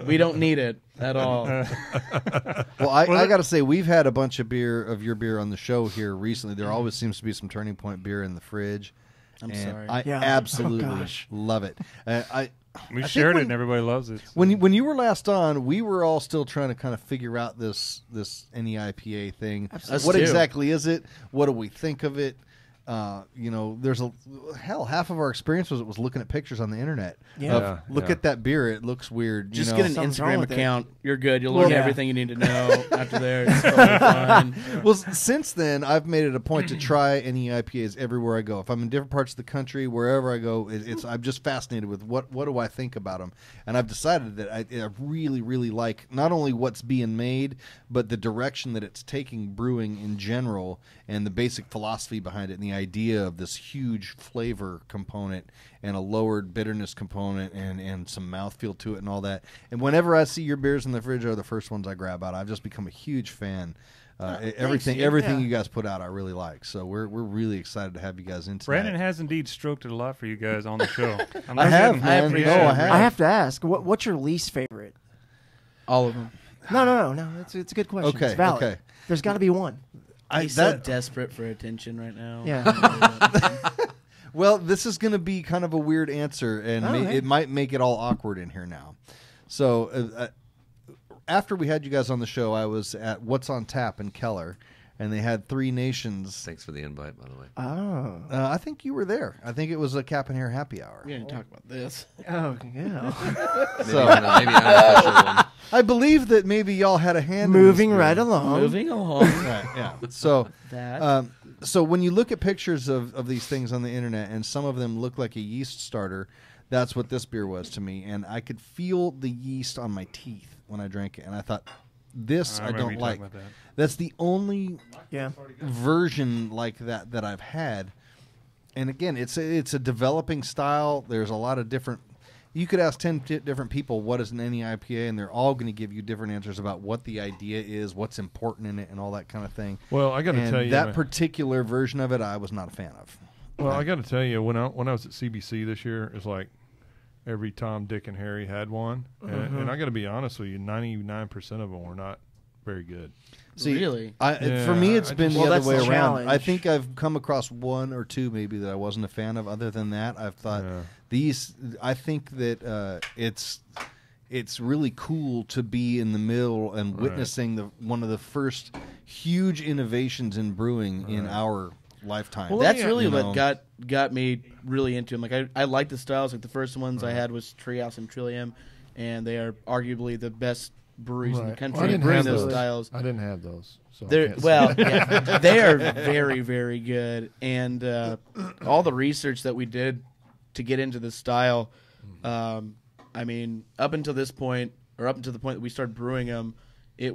We don't need it at all. Well, I got to say, we've had a bunch of your beer on the show here recently. There always seems to be some Turning Point beer in the fridge. I'm sorry. I absolutely love it. We shared it, and everybody loves it. So. When you were last on, we were all still trying to kind of figure out this NEIPA thing. Absolutely. What exactly is it? What do we think of it? there's half of our experience was looking at pictures on the internet. Yeah. Look at that beer; it looks weird. Just get an Something's wrong Instagram with it. account. You're good. You'll learn everything you need to know after there. It's totally fine. Well, since then, I've made it a point to try NEIPAs everywhere I go. If I'm in different parts of the country, wherever I go, I'm just fascinated with what do I think about them. And I've decided that I really, really like not only what's being made, but the direction that it's taking brewing in general and the basic philosophy behind it and the idea of this huge flavor component and a lowered bitterness component and some mouthfeel to it and all that. And whenever I see your beers in the fridge are the first ones I grab out. I've just become a huge fan. Everything you guys put out I really like. So we're really excited to have you guys into Brandon has indeed stroked it a lot for you guys on the show. I have, man. I have. I have to ask, what's your least favorite? All of them. No. It's a good question. Okay, It's valid. okay. There's got to be one. He's so desperate for attention right now. Yeah. Well, this is going to be kind of a weird answer, and hey. it might make it all awkward in here now. So after we had you guys on the show, I was at What's on Tap in Keller, and they had Three Nations. Thanks for the invite, by the way. Oh. I think you were there. I think it was a Cap and Hair happy hour. We didn't talk about this. Oh, yeah. Maybe an unofficial one. I believe that maybe y'all had a hand Moving in this right deal. along. Moving along. Right, yeah. So That. So when you look at pictures of these things on the internet, and some of them look like a yeast starter, that's what this beer was to me. And I could feel the yeast on my teeth when I drank it. And I thought, this I don't like. That's the only version like that I've had. And again, it's a developing style. There's a lot of different... You could ask 10 different people what is an NEIPA, and they're all going to give you different answers about what the idea is, what's important in it, and all that kind of thing. Well, I got to tell you, that particular version of it, I was not a fan of. Well, I got to tell you, when I was at CBC this year, it's like every Tom, Dick, and Harry had one, and I got to be honest with you, 99% of them were not very good. See, really? For me, it's been the other way around. Challenge. I think I've come across one or two maybe that I wasn't a fan of. Other than that, I've thought these. I think that it's really cool to be in the middle and witnessing one of the first huge innovations in brewing in our lifetime. Well, that's really what got me really into them. Like I like the styles. Like the first ones I had was Treehouse and Trillium, and they are arguably the best breweries in the country. Well, I didn't brewing have those styles. I didn't have those. So They are very, very good. And all the research that we did to get into this style, I mean, up until this point, or up until the point that we started brewing them, we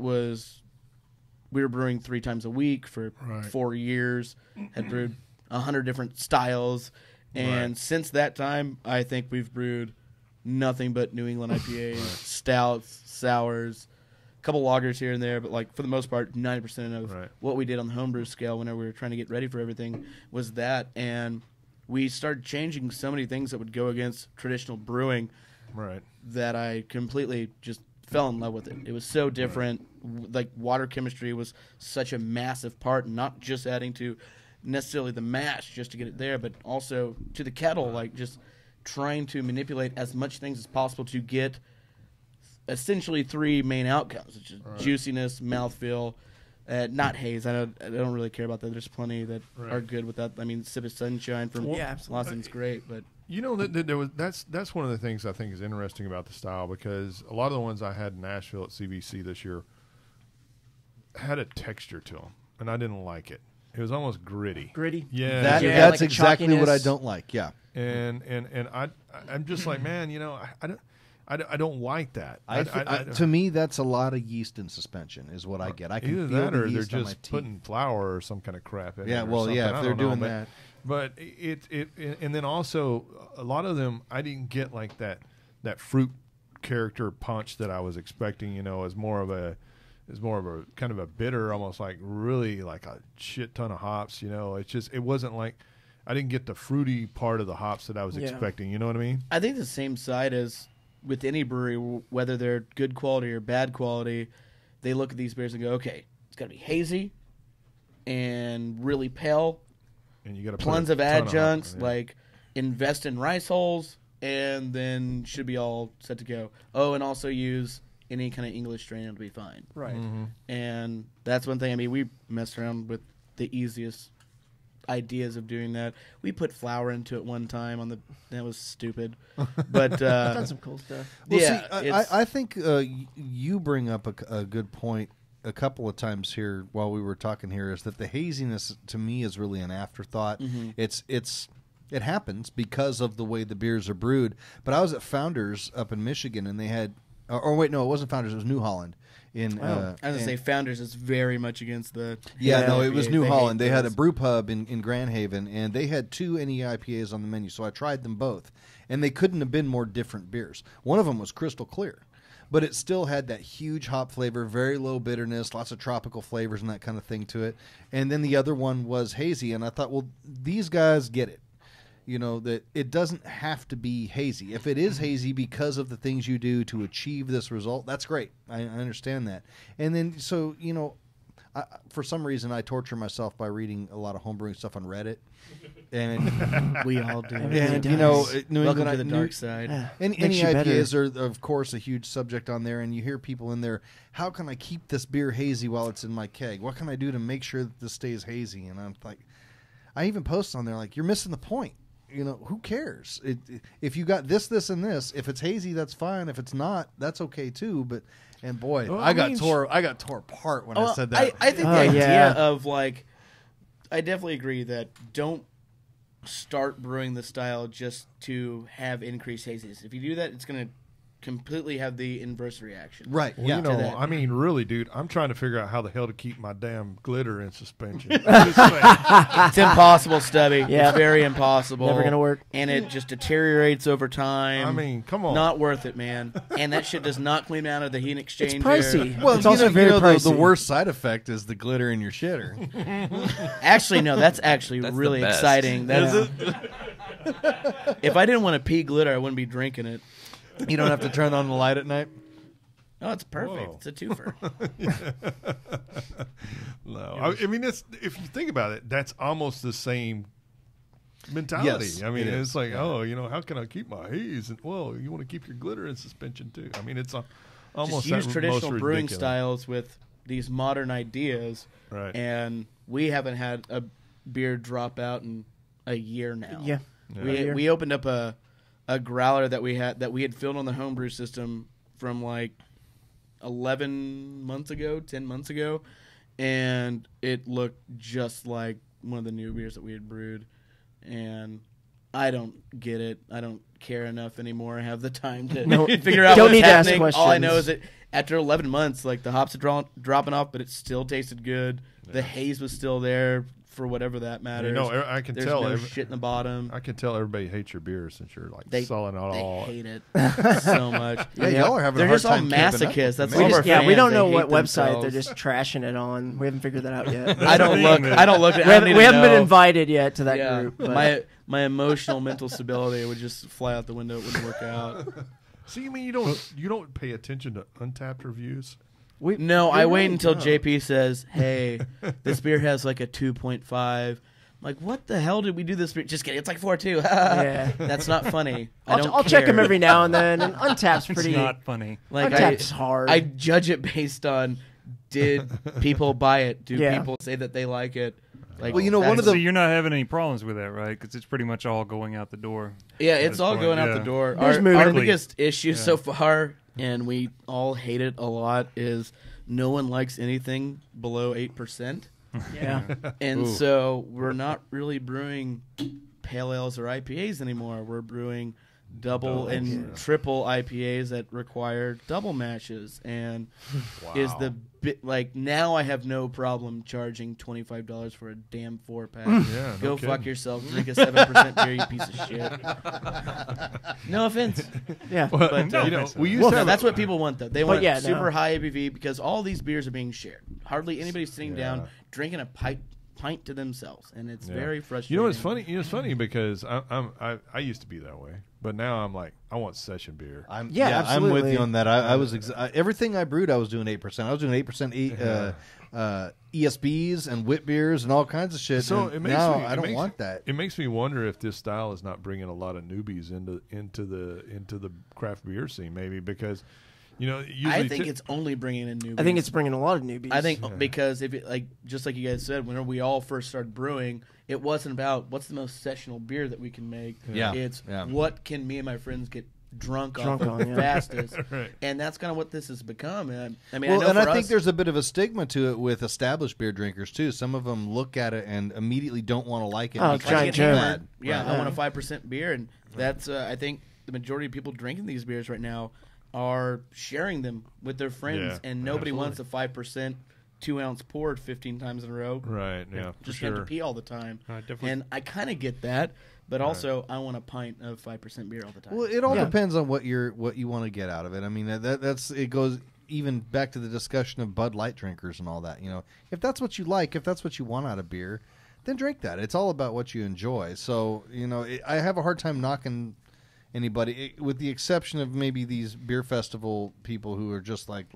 were brewing 3 times a week for 4 years, had brewed 100 different styles. And since that time, I think we've brewed nothing but New England IPAs, stouts, sours, a couple lagers here and there, but like for the most part, 90% of what we did on the homebrew scale whenever we were trying to get ready for everything was that. And we started changing so many things that would go against traditional brewing that I completely just fell in love with it. It was so different. Like water chemistry was such a massive part, not just adding to necessarily the mash just to get it there, but also to the kettle, like just trying to manipulate as much things as possible to get essentially 3 main outcomes, which is juiciness, mouthfeel, not haze. I don't really care about that. There's plenty that are good with that. I mean, Sip of Sunshine from Lawson's great, but you know that's one of the things I think is interesting about the style, because a lot of the ones I had in Nashville at CBC this year had a texture to them, and I didn't like it. It was almost gritty. Yeah. That's like exactly what I don't like. Yeah. And I'm just like, man, I don't like that. To me, that's a lot of yeast in suspension is what I get. I can either feel that the or they're yeast on my just teeth. putting flour or some kind of crap in it. Yeah, or well, something. yeah, I if they're don't know, doing that. But and then also a lot of them, I didn't get like that fruit character punch that I was expecting. As more of a kind of a bitter, almost like really like a shit ton of hops. It wasn't like I didn't get the fruity part of the hops that I was expecting. You know what I mean? I think the same side as with any brewery, whether they're good quality or bad quality, they look at these beers and go, okay, it's got to be hazy and really pale, and you got tons of adjuncts, like invest in rice hulls, and then should be all set to go. Oh, and also use any kind of English strain, it'll be fine. Right. And that's one thing. I mean, we messed around with the easiest ideas of doing that. We put flour into it one time that was stupid, but done some cool stuff. Well, yeah, see, I think you bring up a good point a couple of times here while we were talking here, is that the haziness to me is really an afterthought. Mm-hmm. It happens because of the way the beers are brewed. But I was at Founders up in Michigan, and they had, or wait, no, it wasn't Founders, it was New Holland. I was going to say Founders is very much against the... Yeah, no, it was New Holland. They had a those. brew pub in Grand Haven, and they had 2 NEIPAs on the menu, so I tried them both. And they couldn't have been more different beers. One of them was crystal clear, but it still had that huge hop flavor, very low bitterness, lots of tropical flavors and that kind of thing to it. And then the other one was hazy, and I thought, well, these guys get it. You know, that it doesn't have to be hazy. If it is hazy because of the things you do to achieve this result, that's great. I understand that. And then, so, you know, for some reason, I torture myself by reading a lot of homebrewing stuff on Reddit. And we all do. And, you know, welcome to the dark side. And IPAs are, of course, a huge subject on there. And you hear people in there, how can I keep this beer hazy while it's in my keg? What can I do to make sure that this stays hazy? And I'm like, I even post on there, like, you're missing the point. You know, who cares? If you got this, and this, if it's hazy, that's fine. If it's not, that's okay too. But, and boy, I got tore apart when I said that. I think the idea of, like, I definitely agree that don't start brewing the style just to have increased haziness. If you do that, it's going to completely have the inverse reaction. Right. Well, you know, I mean, really, dude, I'm trying to figure out how the hell to keep my damn glitter in suspension. It's impossible, Stubby. Yeah. It's very impossible. Never going to work. And it just deteriorates over time. I mean, come on. Not worth it, man. And that shit does not clean out of the heat exchanger. It's pricey. Well, it's also very pricey. The worst side effect is the glitter in your shitter. Actually, no, that's really the best. exciting. That is if I didn't want to pee glitter, I wouldn't be drinking it. You don't have to turn on the light at night? Oh, it's perfect. Whoa. It's a twofer. No, I mean, if you think about it, that's almost the same mentality. Yes, I mean, it it's is. like, oh, you know, how can I keep my haze? And well, you want to keep your glitter in suspension too. I mean, it's almost just use that traditional most brewing ridiculous. styles with these modern ideas, Right. and we haven't had a beer drop out in a year now. Yeah. We opened up a growler that we had filled on the homebrew system from like 11 months ago, 10 months ago, and it looked just like one of the new beers that we had brewed. And I don't get it. I don't care enough anymore. I have the time to figure out what's happening. All I know is that after 11 months, like, the hops are dropping off, but it still tasted good. Yeah. The haze was still there for whatever that matters. You know, I can There's tell. no shit in the bottom. I can tell everybody hates your beer since you're like selling it They all. hate it so much. Yeah, y'all are having They're a hard just all time keeping up masochists. with That's them. all our fans. we don't They know hate what website themselves. they're just trashing it on. We haven't figured that out yet. I don't look. I don't look. We haven't been invited yet to that group. But. My emotional mental stability would just fly out the window. It wouldn't work out. So you mean you don't pay attention to Untapped reviews? I wait until JP says, "Hey, this beer has like a 2.5." I'm like, what the hell did we do this beer? Just kidding. It's like 4.2. Yeah, that's not funny. I'll check them every now and then. And Untapped's pretty. It's not funny. Like, Untapped's hard. I judge it based on did people buy it? Do people say that they like it? Like, well, you know, one of the so you're not having any problems with that, right? Because it's pretty much all going out the door. Yeah, it's all going out the door. Our biggest issue so far, and we all hate it a lot, is no one likes anything below 8%. Yeah. And so we're not really brewing pale ales or IPAs anymore. We're brewing double and triple IPAs that require double mashes, and is the like, now I have no problem charging $25 for a damn 4-pack. Yeah, Go fuck yourself. Drink a 7% beer, you piece of shit. No offense. Yeah, but you know, we used to have that's what people want, though. They want super high ABV because all these beers are being shared. Hardly anybody's sitting down drinking a pint to themselves, and it's very frustrating. You know what's funny? It's funny because I used to be that way, but now I'm like, I want session beer. I'm with you on that. I was everything I brewed, I was doing 8%. I was doing 8% ESBs and wit beers and all kinds of shit. So I don't want that. It makes me wonder if this style is not bringing a lot of newbies into the craft beer scene, maybe because Usually I think it's only bringing in newbies. I think it's bringing a lot of newbies. I think because if it, just like you guys said, whenever we all first started brewing, it wasn't about what's the most sessional beer that we can make. Yeah. It's what can me and my friends get drunk on the fastest. Right. And that's kind of what this has become. And I Well, know I think there's a bit of a stigma to it with established beer drinkers too. Some of them look at it and immediately don't want to like it. Oh, because giant it's Joe. bad. Yeah, Right. I want a 5% beer, and that's I think the majority of people drinking these beers right now are sharing them with their friends, and nobody wants a 5% 2-ounce poured 15 times in a row. Right. Yeah. For Just sure. have to pee all the time. Definitely. And I kind of get that, but also I want a pint of 5% beer all the time. Well, it all depends on what you want to get out of it. I mean, that's it goes even back to the discussion of Bud Light drinkers and all that. If that's what you like, if that's what you want out of beer, then drink that. It's all about what you enjoy. So I have a hard time knocking anybody, with the exception of maybe these beer festival people who are just like,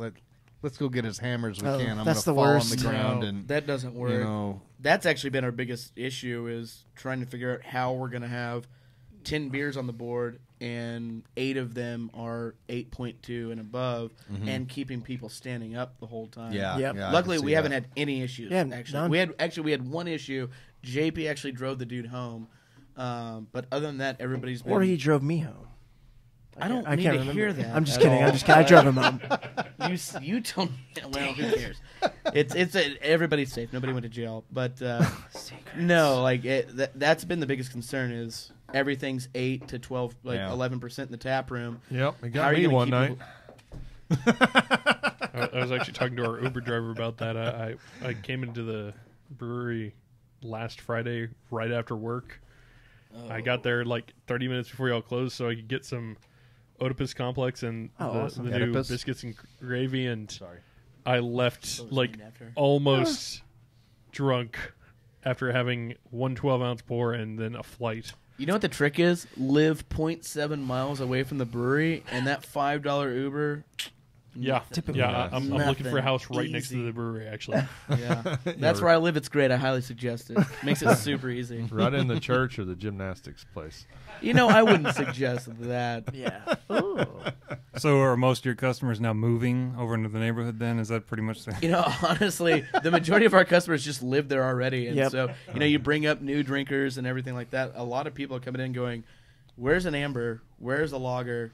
let's go get as hammered as we can. I'm going to fall on the ground. And that doesn't work. That's actually been our biggest issue, is trying to figure out how we're going to have 10 beers on the board and 8 of them are 8.2 and above, and keeping people standing up the whole time. Luckily, we haven't had any issues. Yeah, actually, we had one issue. JP actually drove the dude home, but other than that, everybody's been. Or he drove me home. I don't need can't to remember. hear that. I'm just at kidding. all. I'm just kidding. I drove him home. You told me. Well, who cares? Everybody's safe. Nobody went to jail. But no, that's been the biggest concern, is everything's 8 to 12, 11% in the tap room. Yep, it How got are you me gonna one keep night. I was actually talking to our Uber driver about that. I came into the brewery last Friday right after work. I got there 30 minutes before y'all closed so I could get some Oedipus Complex and the new biscuits and gravy, and I left almost drunk after having one 12-ounce pour and then a flight. You know what the trick is? Live 0.7 miles away from the brewery, and that $5 Uber. I'm looking for a house right next to the brewery, actually. Yeah, that's where I live. It's great. I highly suggest it. Makes it super easy. Right in the church or the gymnastics place. I wouldn't suggest that. Yeah. So are most of your customers now moving over into the neighborhood then? Is that pretty much the... Honestly, the majority of our customers just live there already. And so, you bring up new drinkers and everything like that. A lot of people are coming in going, where's an amber? Where's a lager?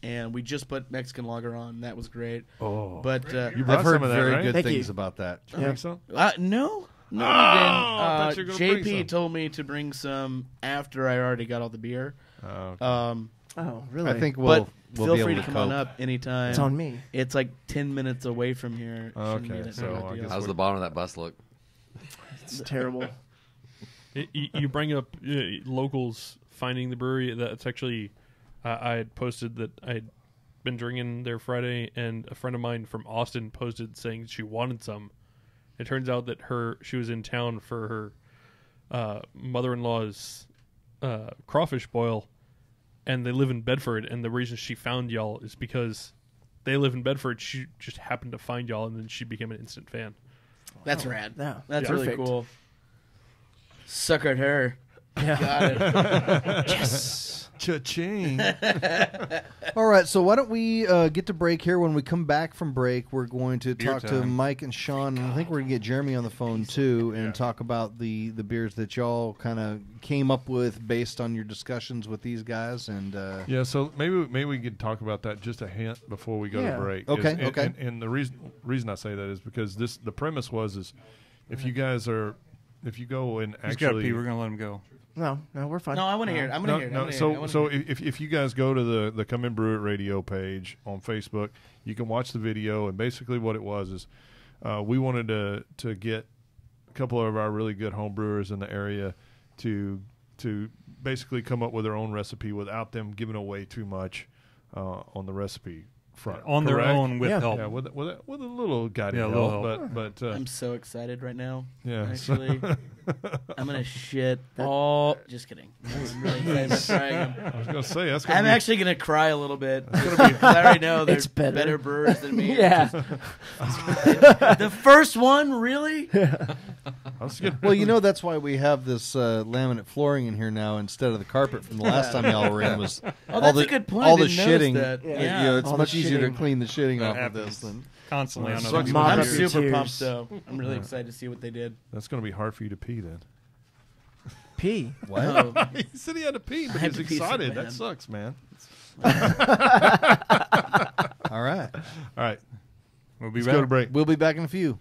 And we just put Mexican lager on. That was great. Oh, but you brought I've heard some of that, very right? good Thank things you. about that. I think so. No, we didn't. I thought you were gonna bring JP some. told me to bring some after I already got all the beer. Okay. Oh, really? I think But we'll feel be free able to to come on cope. up anytime. It's on me. It's 10 minutes away from here. Shouldn't be Okay, that so big of a I deal. guess How's the bottom of that bus look? It's terrible. You bring up locals finding the brewery. That's actually, I had posted that I'd been drinking there Friday, and a friend of mine from Austin posted saying she wanted some. It turns out that she was in town for her mother-in-law's crawfish boil, and they live in Bedford, and the reason she found y'all is because they live in Bedford. She just happened to find y'all, and then she became an instant fan. That's rad. Yeah. That's Yeah. really Perfect. cool. Suckered her. Yeah. Got it. Yes. Cha-ching. All right, so why don't we get to break here? When we come back from break, we're going to Beer talk to time. Mike and Sean, and I think we're going to get Jeremy on the phone too, and talk about the beers that y'all kind of came up with based on your discussions with these guys. And Yeah, so maybe we could talk about that just a hint before we go Yeah. to break. Okay, And- okay. And the reason I say that is because the premise is if you guys if you go and He's got to actually pee. We're going to let him go. No, we're fine. No, I want to hear it. I'm going to hear it. I wanna hear it. I wanna So hear it. if you guys go to the Come In Brew It Radio page on Facebook, you can watch the video. And basically, what it was is we wanted to get a couple of our really good home brewers in the area to basically come up with their own recipe without them giving away too much on the recipe front. On their Correct? own with Yeah. help. Yeah, with a little guided Yeah, a little help, but I'm so excited right now. yeah, Actually, I'm going to shit all. Just kidding. I'm really excited about trying them. I was gonna say that's gonna I'm be, actually going to cry a little bit. Because I already know there's It's better. better brewers than me. Yeah. The first one, really? That's good. Well, you know that's why we have this laminate flooring in here now instead of the carpet from the last time y'all were in. Was that's a good point. All I the didn't notice shitting. that. Yeah, you know, it's All much the easier to shitting. clean the shitting That off of happens this than. constantly. Well, on sucks. other Mop I'm up your super tears. pumped though. I'm really excited to see what they did. That's going to be hard for you to pee then. Pee. What? He said he had to pee, but I had he's to pee so excited. bad. That sucks, man. All right. All right. We'll be Let's back. go to break. We'll be back in a few.